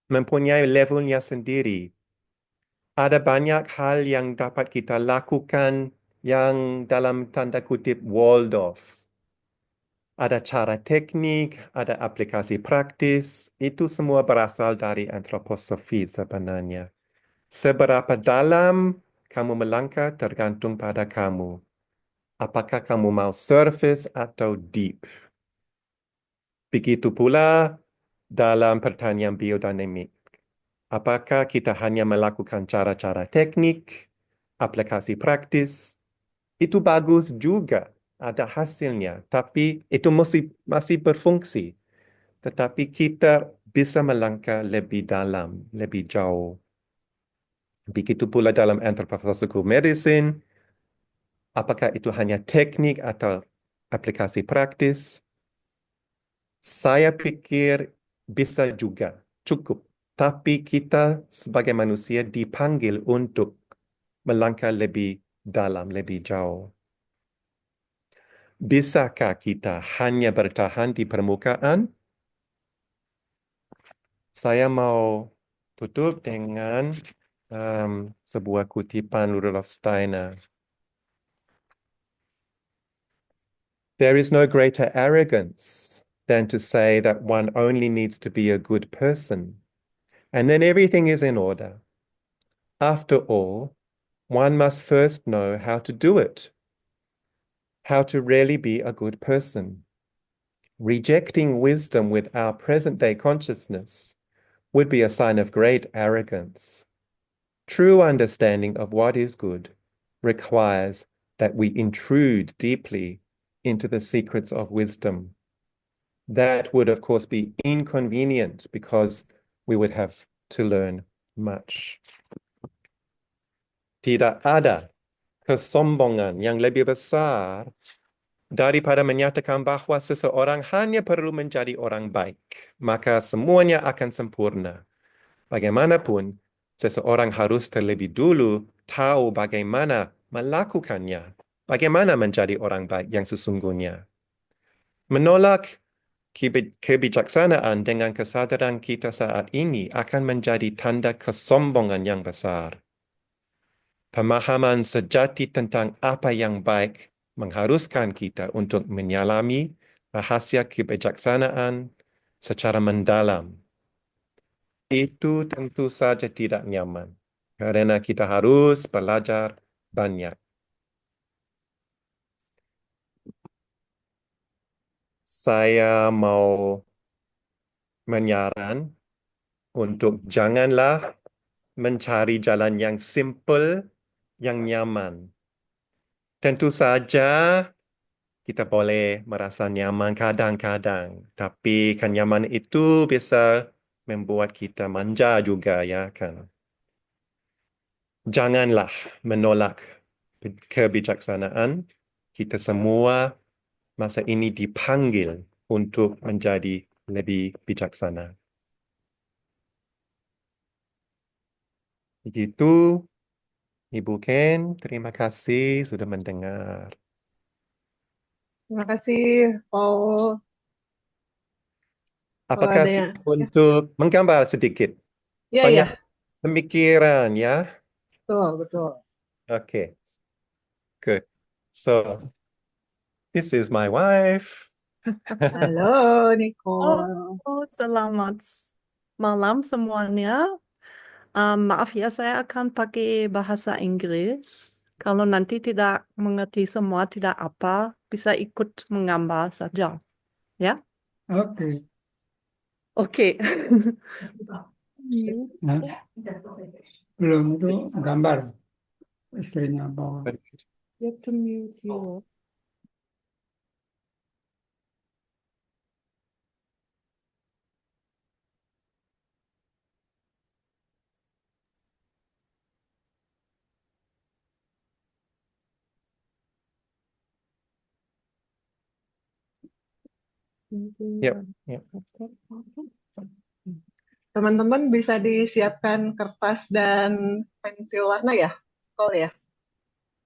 mempunyai levelnya sendiri. Ada banyak hal yang dapat kita lakukan yang dalam tanda kutip Waldorf. Ada cara teknik, ada aplikasi praktis. Itu semua berasal dari antroposofi sebenarnya. Seberapa dalam kamu melangkah tergantung pada kamu. Apakah kamu mau surface atau deep? Begitu pula dalam pertanian biodinamik. Apakah kita hanya melakukan cara-cara teknik, aplikasi praktis? Itu bagus juga. ada hasilnya, tapi itu masih berfungsi. Tetapi kita bisa melangkah lebih dalam, lebih jauh. Begitu pula dalam anthroposophical medicine, apakah itu hanya teknik atau aplikasi praktis? Saya pikir bisa juga, cukup. Tapi kita sebagai manusia dipanggil untuk melangkah lebih dalam, lebih jauh. Bisakah kita hanya bertahan di permukaan? Saya mau tutup dengan sebuah kutipan Rudolf Steiner. There is no greater arrogance than to say that one only needs to be a good person, and then everything is in order. After all, one must first know how to do it, how to really be a good person. Rejecting wisdom with our present-day consciousness would be a sign of great arrogance. True understanding of what is good requires that we intrude deeply into the secrets of wisdom. That would, of course, be inconvenient because we would have to learn much. Tidak ada kesombongan yang lebih besar daripada menyatakan bahwa seseorang hanya perlu menjadi orang baik, maka semuanya akan sempurna. Bagaimanapun, seseorang harus terlebih dulu tahu bagaimana melakukannya, bagaimana menjadi orang baik yang sesungguhnya. Menolak kebijaksanaan dengan kesadaran kita saat ini akan menjadi tanda kesombongan yang besar. Pemahaman sejati tentang apa yang baik mengharuskan kita untuk menyelami rahasia kebijaksanaan secara mendalam. Itu tentu saja tidak nyaman, karena kita harus belajar banyak. Saya mau menyaran untuk janganlah mencari jalan yang simple, yang nyaman. Tentu saja kita boleh merasa nyaman kadang-kadang, tapi kenyaman itu bisa membuat kita manja juga, ya kan? Janganlah menolak kebijaksanaan. Kita semua masa ini dipanggil untuk menjadi lebih bijaksana. Begitu, Ibu Ken, terima kasih sudah mendengar. Terima kasih, Paul. Kalau Apakah ada yang, untuk menggambar sedikit? ya, Banyak ya, pemikiran, ya? betul, betul. Okay, good. So, this is my wife. Halo, Oh, Nicole. selamat malam semuanya. Maaf ya, saya akan pakai bahasa Inggris. Kalau nanti tidak mengerti semua, tidak apa, bisa ikut menggambar saja. Ya? Oke. Oke. Nah, belum itu gambar istrinya bawa. You have to mute you. Yep, yep. Teman-teman bisa disiapkan kertas dan pensil warna ya, Nicole ya?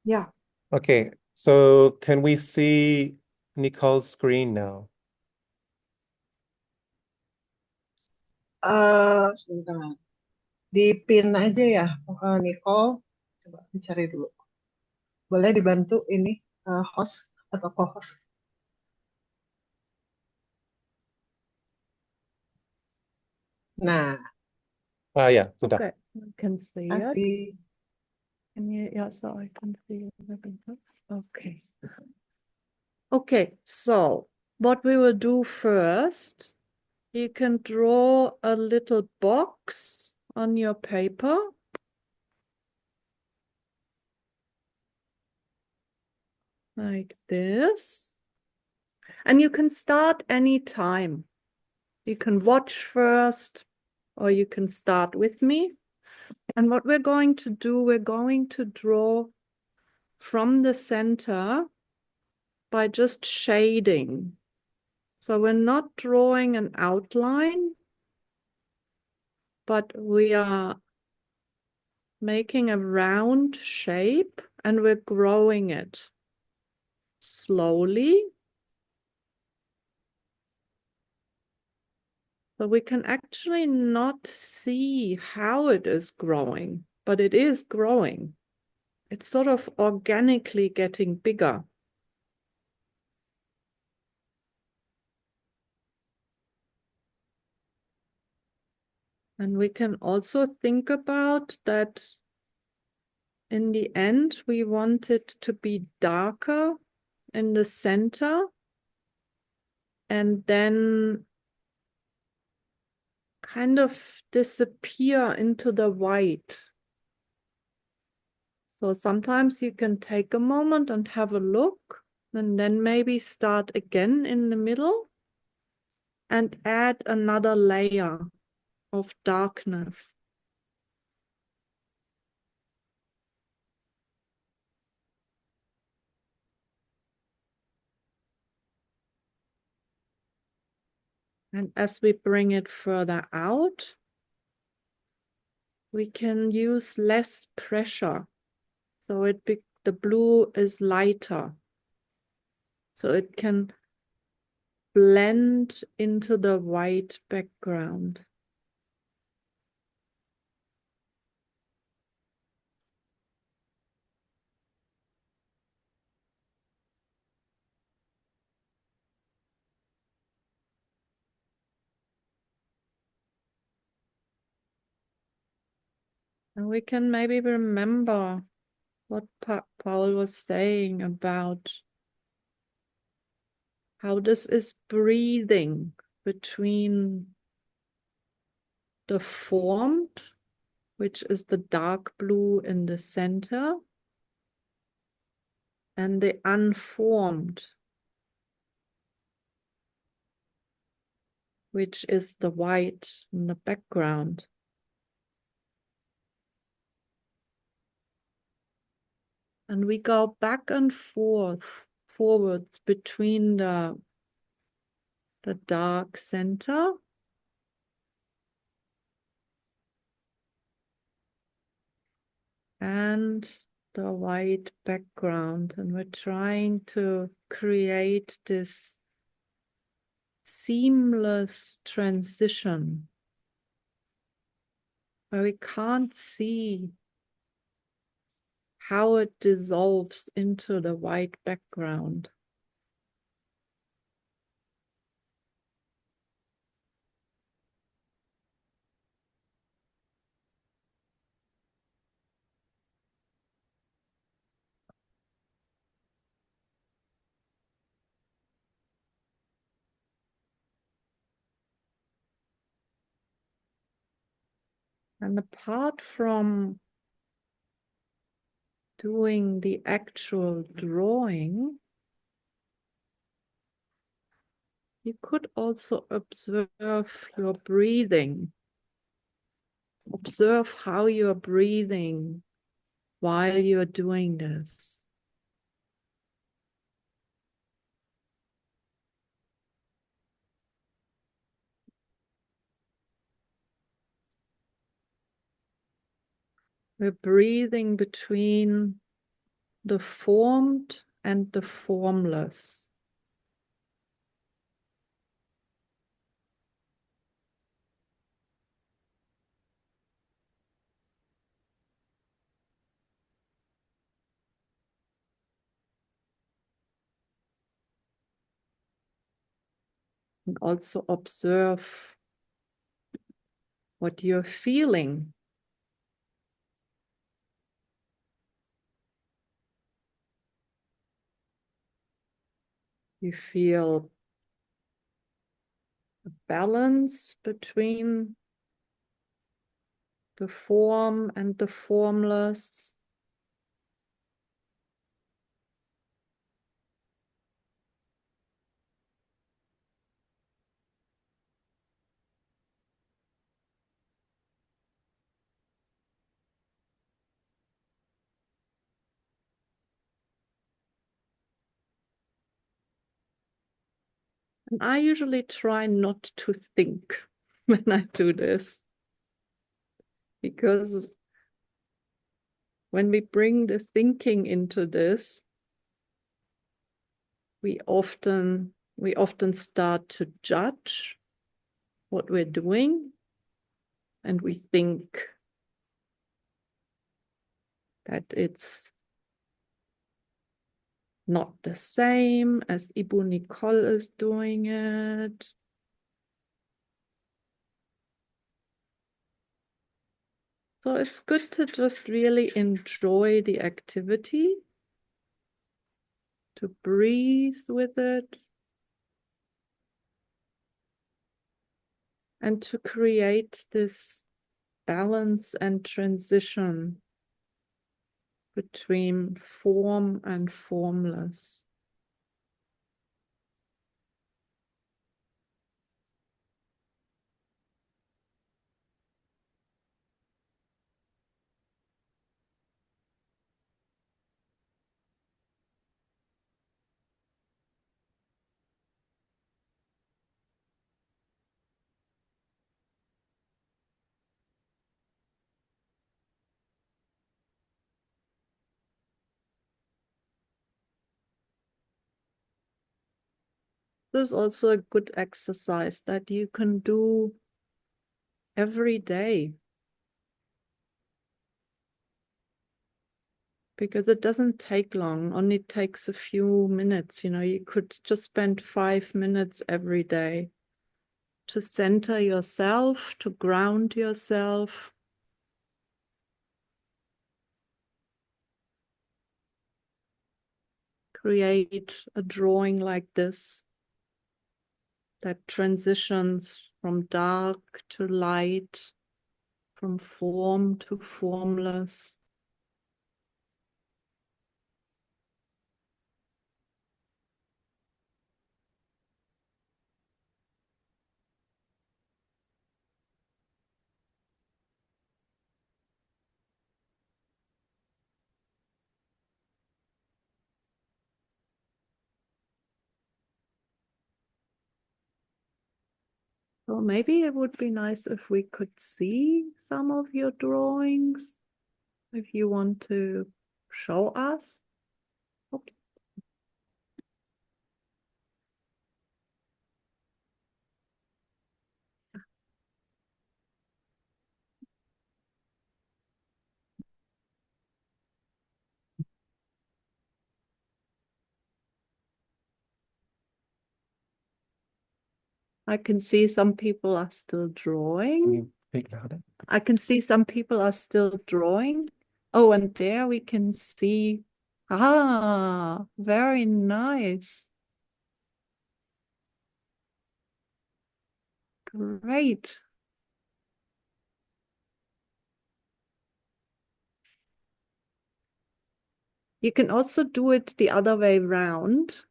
Yeah. Okay, so can we see Nicole's screen now? Sebentar. Di pin aja ya, Nicole. Coba dicari dulu. Boleh dibantu ini host atau co-host? Nah, Ya, sudah. Okay. I can see it. kasih. Can you, yeah, so I can see it. Okay. Okay, so what we will do first, you can draw a little box on your paper. like this. And you can start any time. You can watch first, or you can start with me. And what we're going to do, we're going to draw from the center by just shading. So we're not drawing an outline, but we are making a round shape and we're growing it slowly. So we can actually not see how it is growing, but it is growing. It's sort of organically getting bigger. And we can also think about that in the end, we want it to be darker in the center and then kind of disappear into the white. So sometimes you can take a moment and have a look, and then maybe start again in the middle and add another layer of darkness. And as we bring it further out, we can use less pressure. So the blue is lighter. So it can blend into the white background. And we can maybe remember what Paul was saying about how this is breathing between the formed, which is the dark blue in the center, and the unformed, which is the white in the background. And we go back and forwards between the dark center and the white background. And we're trying to create this seamless transition where we can't see how it dissolves into the white background. And apart from doing the actual drawing, you could also observe your breathing. Observe how you're breathing while you're doing this. We're breathing between the formed and the formless. And also observe what you're feeling. You feel a balance between the form and the formless. And I usually try not to think when I do this, because when we bring the thinking into this, we often start to judge what we're doing, and we think that it's not the same as Ibu Nicole is doing it. So it's good to just really enjoy the activity, to breathe with it, and to create this balance and transition between form and formless. This is also a good exercise that you can do every day, because it doesn't take long, only takes a few minutes. You could just spend 5 minutes every day to center yourself, to ground yourself. Create a drawing like this that transitions from dark to light, from form to formless. So maybe it would be nice if we could see some of your drawings, if you want to show us. Okay. I can see some people are still drawing. Speak louder. I can see some people are still drawing. Oh, and there we can see. Ah, very nice. Great. You can also do it the other way around,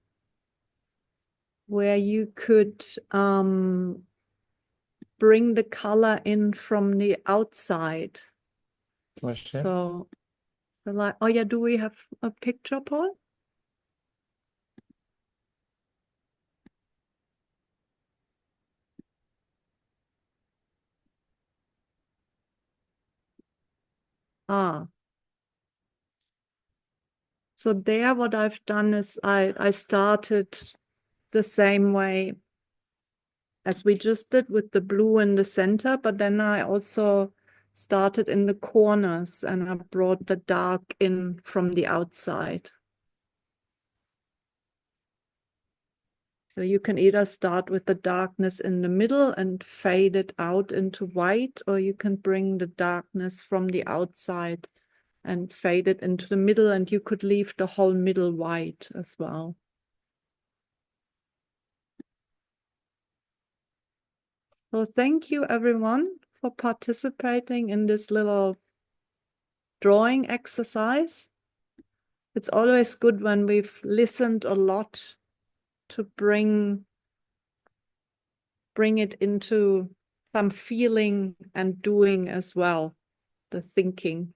where you could bring the color in from the outside. What's that? So, like, oh yeah, do we have a picture, Paul? Ah. So there, what I've done is I started the same way as we just did with the blue in the center, but then I also started in the corners and I brought the dark in from the outside. So you can either start with the darkness in the middle and fade it out into white, or you can bring the darkness from the outside and fade it into the middle, and you could leave the whole middle white as well. So thank you everyone for participating in this little drawing exercise. It's always good when we've listened a lot to bring it into some feeling and doing as well, the thinking.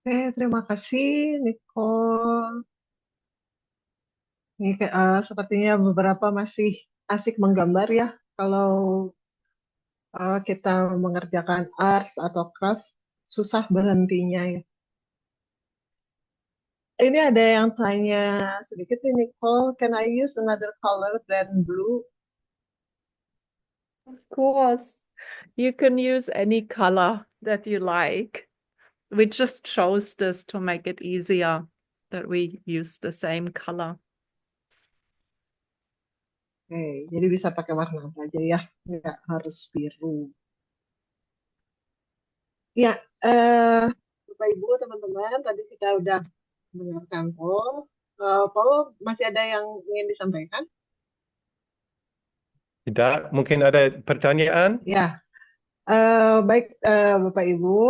Oke, terima kasih Nicole. Ini sepertinya beberapa masih asik menggambar ya. Kalau kita mengerjakan arts atau craft, susah berhentinya ya. Ini ada yang tanya sedikit nih, Nicole, can I use another color than blue? Of course, you can use any color that you like. We just chose this to make it easier that we use the same color. Oke, jadi bisa pakai warna apa aja ya, nggak harus biru. Ya, Bapak Ibu, teman-teman, tadi kita udah mendengarkan Paul. Paul, masih ada yang ingin disampaikan? Tidak, mungkin ada pertanyaan? Ya, baik Bapak Ibu,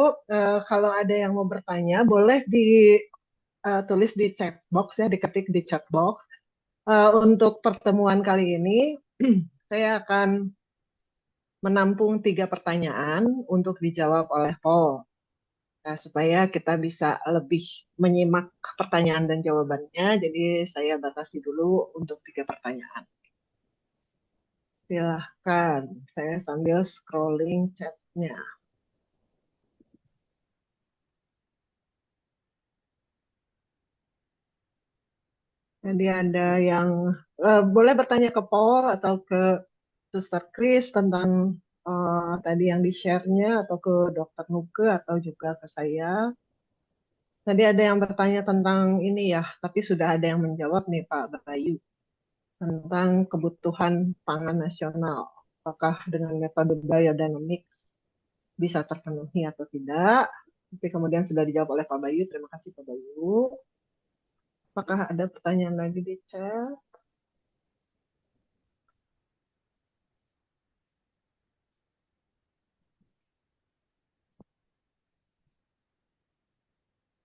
kalau ada yang mau bertanya, boleh ditulis di chat box ya, diketik di chat box. Untuk pertemuan kali ini, saya akan menampung 3 pertanyaan untuk dijawab oleh Paul. Supaya kita bisa lebih menyimak pertanyaan dan jawabannya, jadi saya batasi dulu untuk 3 pertanyaan. Silahkan, saya sambil scrolling chatnya. Jadi ada yang boleh bertanya ke Paul atau ke Suster Chris tentang tadi yang di-share-nya, atau ke Dokter Nuke atau juga ke saya. Tadi ada yang bertanya tentang ini ya, tapi sudah ada yang menjawab nih Pak Bayu, tentang kebutuhan pangan nasional. Apakah dengan metode biodynamics bisa terpenuhi atau tidak? Tapi kemudian sudah dijawab oleh Pak Bayu. Terima kasih Pak Bayu. Apakah ada pertanyaan lagi di chat?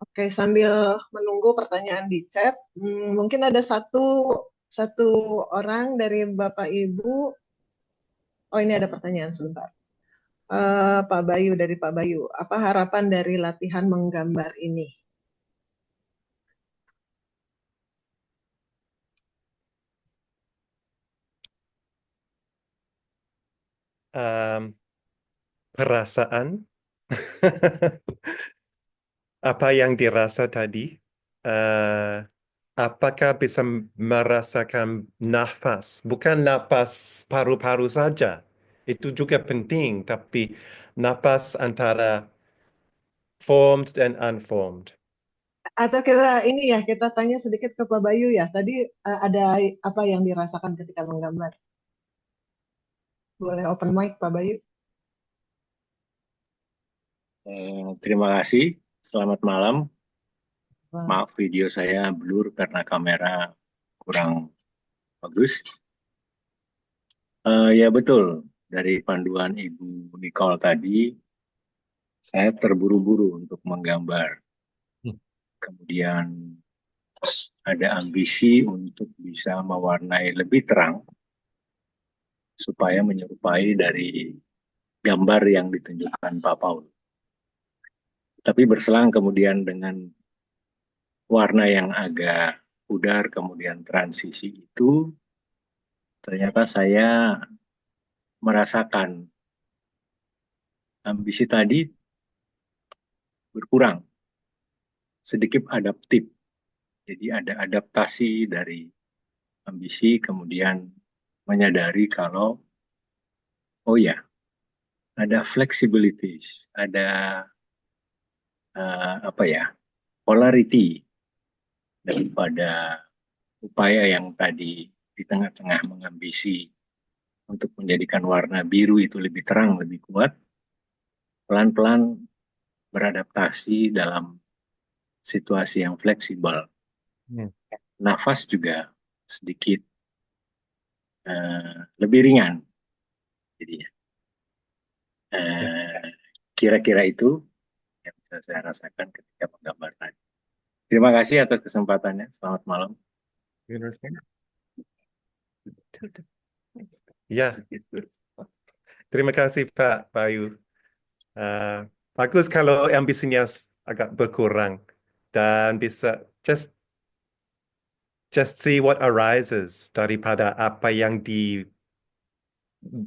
Oke, sambil menunggu pertanyaan di chat, mungkin ada satu orang dari Bapak Ibu. Oh, ini ada pertanyaan sebentar. Pak Bayu, dari Pak Bayu, apa harapan dari latihan menggambar ini? Perasaan apa yang dirasa tadi? Apakah bisa merasakan nafas? Bukan nafas paru-paru saja. Itu juga penting, tapi nafas antara formed dan unformed. Atau kita tanya sedikit ke Pak Bayu ya. Tadi ada apa yang dirasakan ketika menggambar? Boleh open mic Pak Bayu? Terima kasih. Selamat malam. Maaf video saya blur karena kamera kurang bagus. Ya betul, dari panduan Ibu Nicole tadi, saya terburu-buru untuk menggambar. Kemudian ada ambisi untuk bisa mewarnai lebih terang, supaya menyerupai dari gambar yang ditunjukkan Pak Paul. Tapi berselang kemudian dengan warna yang agak pudar, kemudian transisi itu, ternyata saya merasakan ambisi tadi berkurang, sedikit adaptif. Jadi ada adaptasi dari ambisi, kemudian menyadari kalau, oh ya, ada flexibilities, ada polarity daripada upaya yang tadi di tengah-tengah mengambisi untuk menjadikan warna biru itu lebih terang, lebih kuat, pelan-pelan beradaptasi dalam situasi yang fleksibel. Nafas juga sedikit lebih ringan, jadinya. Kira-kira itu yang bisa saya rasakan ketika menggambar tadi. Terima kasih atas kesempatannya. Selamat malam. Ya, terima kasih Pak Bayu. Bagus kalau ambisinya agak berkurang dan bisa just see what arises daripada apa yang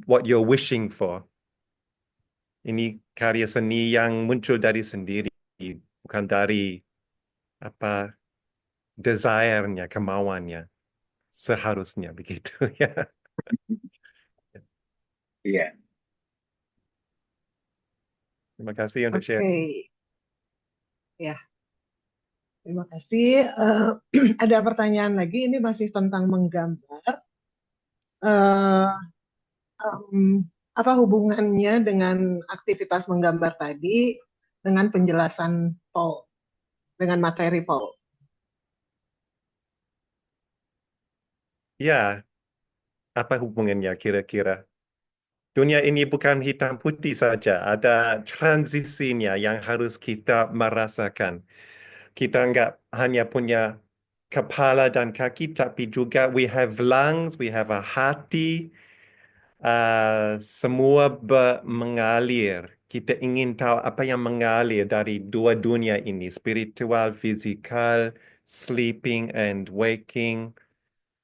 what you're wishing for. Ini karya seni yang muncul dari sendiri, bukan dari apa desire-nya, kemauannya. Seharusnya begitu ya. Iya. Terima kasih untuk Oke, share. ya, terima kasih. Ada pertanyaan lagi, ini masih tentang menggambar. Eh, apa hubungannya dengan aktivitas menggambar tadi dengan penjelasan Paul, dengan materi Paul? Ya, apa hubungannya kira-kira? Dunia ini bukan hitam putih saja, ada transisinya yang harus kita merasakan. Kita nggak hanya punya kepala dan kaki, tapi juga we have lungs, we have a hati, semua mengalir. Kita ingin tahu apa yang mengalir dari dua dunia ini, spiritual, fisikal, sleeping and waking.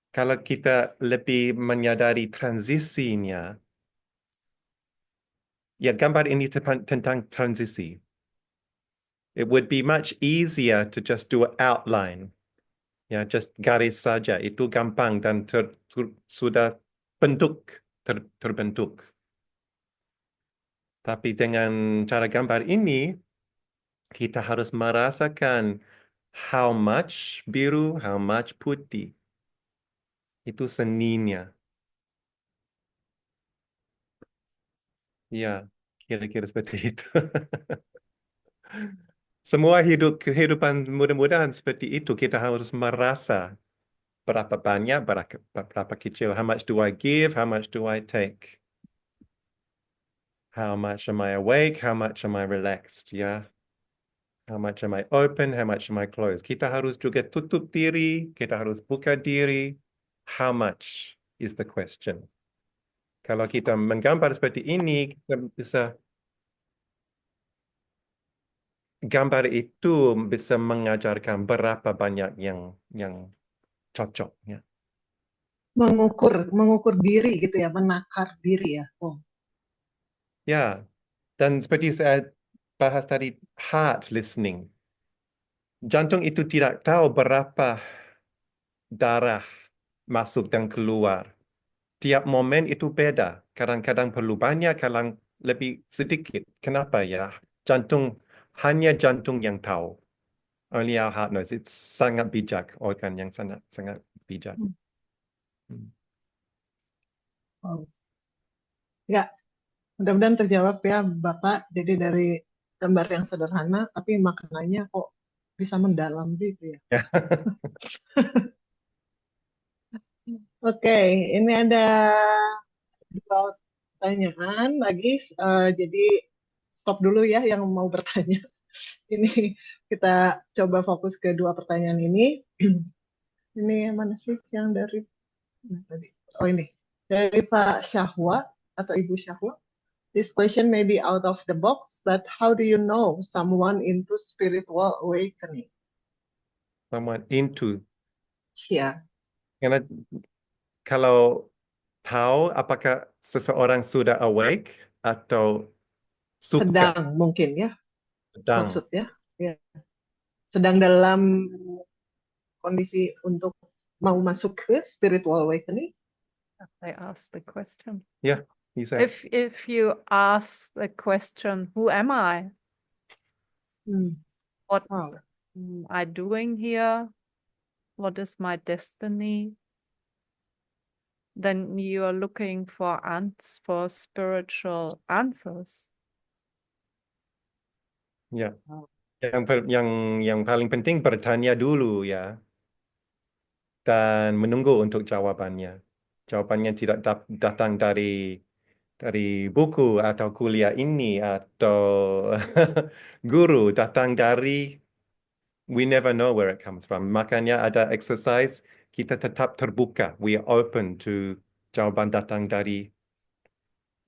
Kalau kita lebih menyadari transisinya, ya gambar ini tentang transisi. It would be much easier to just do an outline. Ya, just garis saja. Itu gampang dan sudah terbentuk. Tapi dengan cara gambar ini, kita harus merasakan how much biru, how much putih. Itu seninya. Ya, kira-kira seperti itu. Semua kehidupan mudah-mudahan seperti itu. Kita harus merasa berapa banyak, berapa kecil. How much do I give? How much do I take? How much am I awake? How much am I relaxed? Ya. How much am I open? How much am I closed? Kita harus juga tutup diri. Kita harus buka diri. How much is the question? Kalau kita menggambar seperti ini, kita bisa gambar itu bisa mengajarkan berapa banyak yang cocok ya. Mengukur diri gitu ya, menakar diri ya. Oh. Ya, dan seperti saya bahas tadi, heart listening. Jantung itu tidak tahu berapa darah masuk dan keluar. Tiap momen itu beda. Kadang-kadang perlu banyak, kadang lebih sedikit. Kenapa ya? Hanya jantung yang tahu. Only our heart knows. It's sangat bijak, organ yang sangat bijak. Oh. Ya, mudah-mudahan terjawab ya Bapak. Jadi dari gambar yang sederhana, tapi maknanya kok bisa mendalam gitu ya. Oke, ini ada dua pertanyaan lagi. Jadi stop dulu ya yang mau bertanya. Ini kita coba fokus ke dua pertanyaan ini. Ini mana sih yang dari tadi? Oh ini dari Pak Syahwa atau Ibu Syahwa. This question may be out of the box, but how do you know someone into spiritual awakening? Someone into. Ya. Karena kalau tahu apakah seseorang sudah awake atau suka. Sedang mungkin ya. Sedang. Maksudnya. Ya. Sedang dalam kondisi untuk mau masuk ke spiritual awakening. I asked the question. Yeah, he said. If you ask the question, who am I? What am I doing here? What is my destiny? Then you are looking for spiritual answers. Ya, yang paling penting bertanya dulu ya, dan menunggu untuk jawabannya. Jawabannya tidak datang dari buku atau kuliah ini atau guru, datang dari we never know where it comes from. Makanya ada exercise, kita tetap terbuka. We are open to jawaban datang dari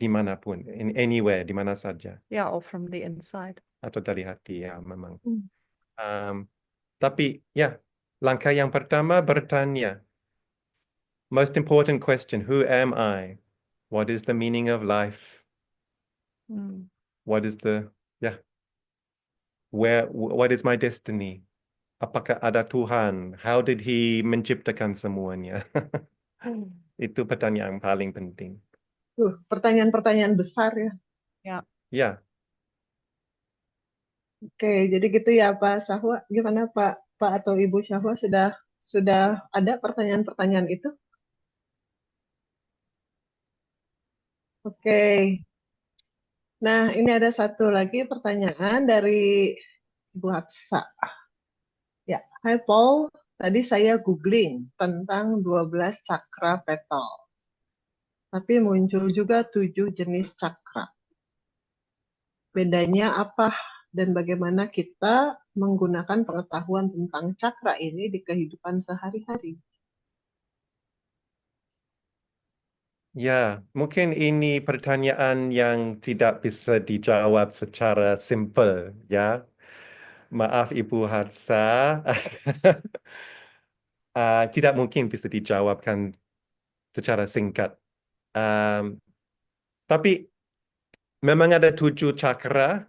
dimanapun, in anywhere, di mana saja. Yeah, or from the inside. atau dari hati ya memang. Hmm. Tapi ya, langkah yang pertama bertanya. Most important question, who am I? What is the meaning of life? Hmm. What is what is my destiny? Apakah ada Tuhan? How did he menciptakan semuanya? Itu pertanyaan paling penting. Pertanyaan-pertanyaan besar ya. Ya. Ya, Oke, jadi gitu ya Pak Syahwa. Gimana Pak atau Ibu Syahwa sudah ada pertanyaan-pertanyaan itu? Oke. Nah, ini ada satu lagi pertanyaan dari Ibu Hatsa. Ya, hai Paul. Tadi saya googling tentang 12 cakra petal. Tapi muncul juga 7 jenis cakra. Bedanya apa dan bagaimana kita menggunakan pengetahuan tentang cakra ini di kehidupan sehari-hari? ya, mungkin ini pertanyaan yang tidak bisa dijawab secara simple, ya. Maaf Ibu Hatsa, tidak mungkin bisa dijawabkan secara singkat. Tapi memang ada 7 cakra,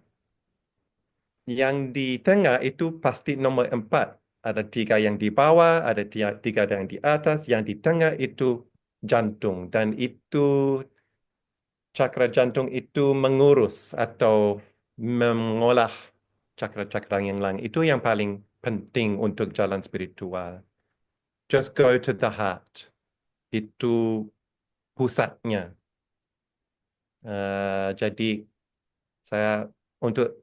yang di tengah itu pasti nomor 4. Ada 3 yang di bawah, ada 3 yang di atas, yang di tengah itu jantung. Dan itu cakra jantung itu mengurus atau mengolah cakra-cakra yang lain. Itu yang paling penting untuk jalan spiritual. Just go to the heart. Itu pusatnya. Jadi saya untuk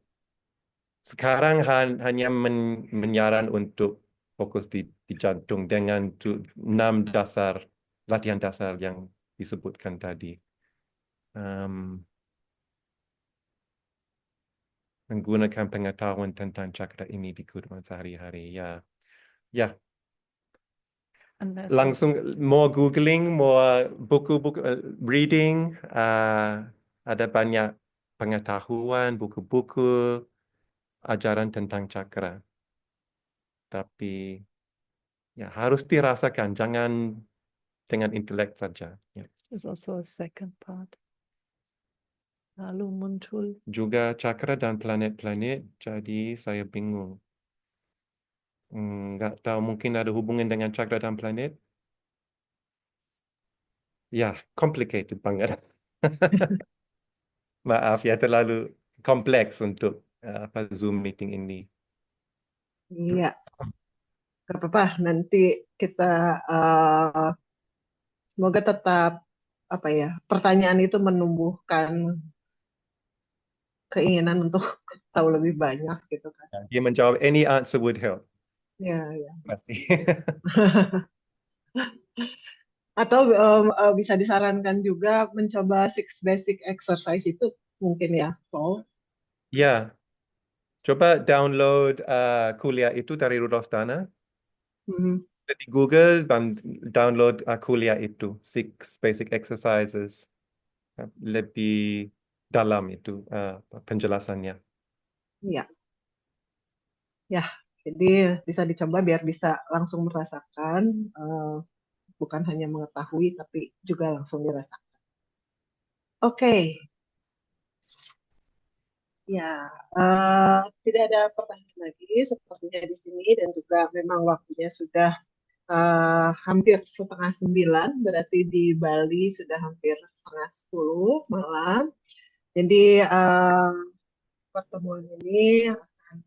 sekarang hanya menyaran untuk fokus di jantung dengan 6 latihan dasar yang disebutkan tadi. Menggunakan pengetahuan tentang cakra ini di kehidupan sehari-hari. Ya. Langsung more googling, more buku-buku reading. Ada banyak pengetahuan, buku-buku, ajaran tentang cakra. Tapi ya harus dirasakan, jangan dengan intelek saja. Ya. There's also a second part. Lalu muncul. Juga cakra dan planet-planet, jadi saya bingung. Nggak tahu, mungkin ada hubungan dengan cakra dan planet? Ya, complicated banget. Maaf ya, terlalu kompleks untuk Zoom meeting ini. Iya, gak apa-apa. Nanti kita semoga tetap pertanyaan itu menumbuhkan keinginan untuk tahu lebih banyak gitu kan. Dia menjawab, any answer would help. Ya. Pasti. Atau bisa disarankan juga mencoba 6 basic exercise itu mungkin ya, Paul. Ya, coba download kuliah itu dari Rudolf Steiner. Di Google dan download kuliah itu, 6 basic exercises. Lebih dalam itu penjelasannya. Iya. Ya, jadi bisa dicoba biar bisa langsung merasakan, bukan hanya mengetahui, tapi juga langsung dirasakan. Oke. Ya, tidak ada pertanyaan lagi sepertinya di sini, dan juga memang waktunya sudah hampir 8:30, berarti di Bali sudah hampir 9:30 malam. Jadi pertemuan ini akan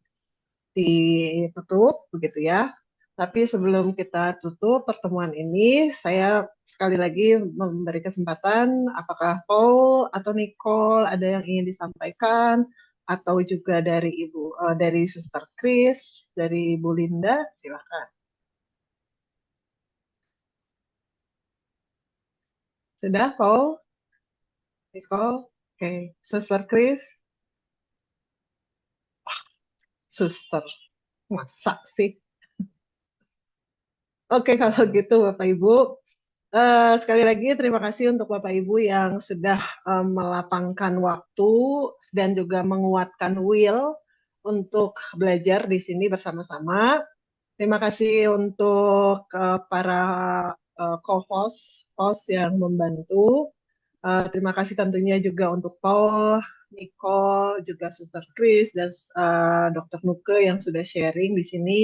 ditutup begitu ya. Tapi sebelum kita tutup pertemuan ini, saya sekali lagi memberi kesempatan, apakah Paul atau Nicole ada yang ingin disampaikan, atau juga dari dari Suster Chris, dari Ibu Linda, silakan. Sudah, Paul? Nicole? Oke. Suster Chris? Suster, masa sih? Oke, kalau gitu Bapak Ibu. Sekali lagi terima kasih untuk Bapak Ibu yang sudah melapangkan waktu dan juga menguatkan will untuk belajar di sini bersama-sama. Terima kasih untuk para host yang membantu. Terima kasih tentunya juga untuk Paul, Nicole, juga Suster Chris, dan Dr. Nuke yang sudah sharing di sini.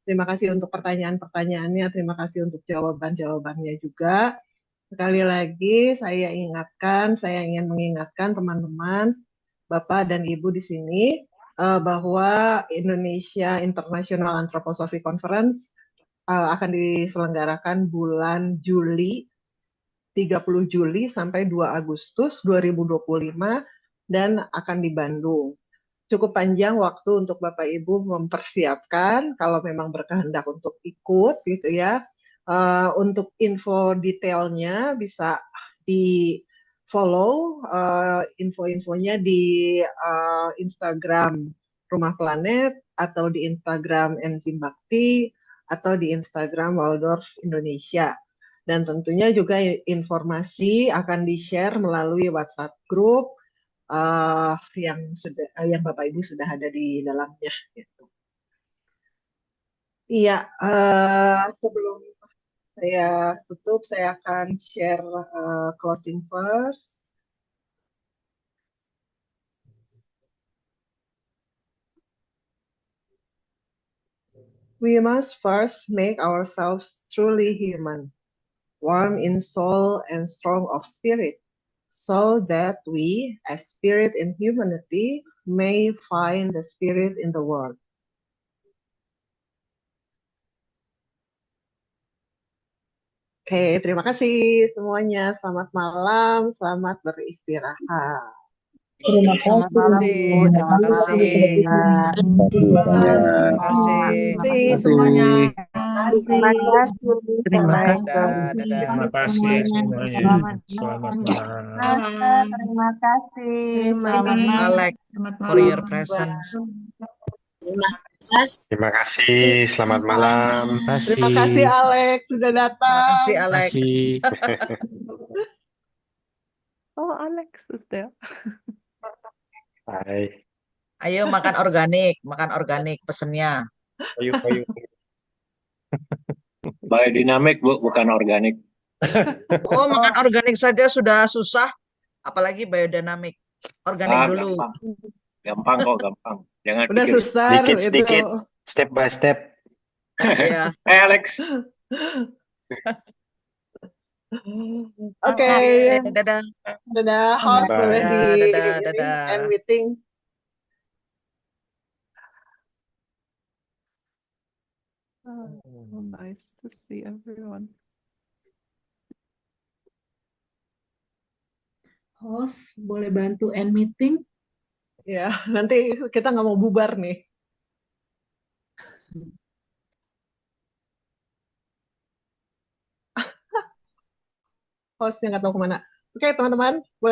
Terima kasih untuk pertanyaan-pertanyaannya, terima kasih untuk jawaban-jawabannya juga. Sekali lagi saya ingin mengingatkan teman-teman, Bapak dan Ibu di sini, bahwa Indonesia International Anthroposophy Conference akan diselenggarakan bulan Juli, 30 Juli sampai 2 Agustus 2025 dan akan di Bandung. Cukup panjang waktu untuk Bapak Ibu mempersiapkan kalau memang berkehendak untuk ikut gitu ya. Untuk info detailnya bisa di follow info-infonya di Instagram Rumah Planet atau di Instagram Enzim Bakti atau di Instagram Waldorf Indonesia. Dan tentunya juga informasi akan di-share melalui WhatsApp group yang Bapak Ibu sudah ada di dalamnya. Gitu. Iya, sebelum saya tutup, saya akan share closing verse. We must first make ourselves truly human, warm in soul and strong of spirit, so that we, as spirit in humanity, may find the spirit in the world. Oke, terima kasih semuanya. Selamat malam, selamat beristirahat. Terima Selamat kasih. malam, Bu. Terima kasih. Terima kasih. kasih semuanya. Terima kasih. Terima kasih. Dadah. Terima kasih semuanya. Selamat malam. Terima kasih. Selamat malam. Alex, Selamat for malam. your presence. Terima kasih. Terima kasih. Selamat malam. Terima kasih Alex sudah Terima datang. kasih, Alex. Oh, Alex is there. Hai. Ayo makan organik pesennya. Ayo, ayo. Biodinamik, Bu, bukan organik. Oh, makan organik saja sudah susah, apalagi biodinamik. Organik dulu. Gampang. Gampang kok, gampang. Jangan Udah pikir. susah Sedikit-sedikit, itu. step by step. Iya. Alex. Oke, Dadah. dadah. Host Bye. boleh di Dadah. end meeting. Oh, nice to see everyone. Host, boleh bantu end meeting? Ya, nanti kita nggak mau bubar nih. Hostnya nggak tahu kemana. Oke, teman-teman.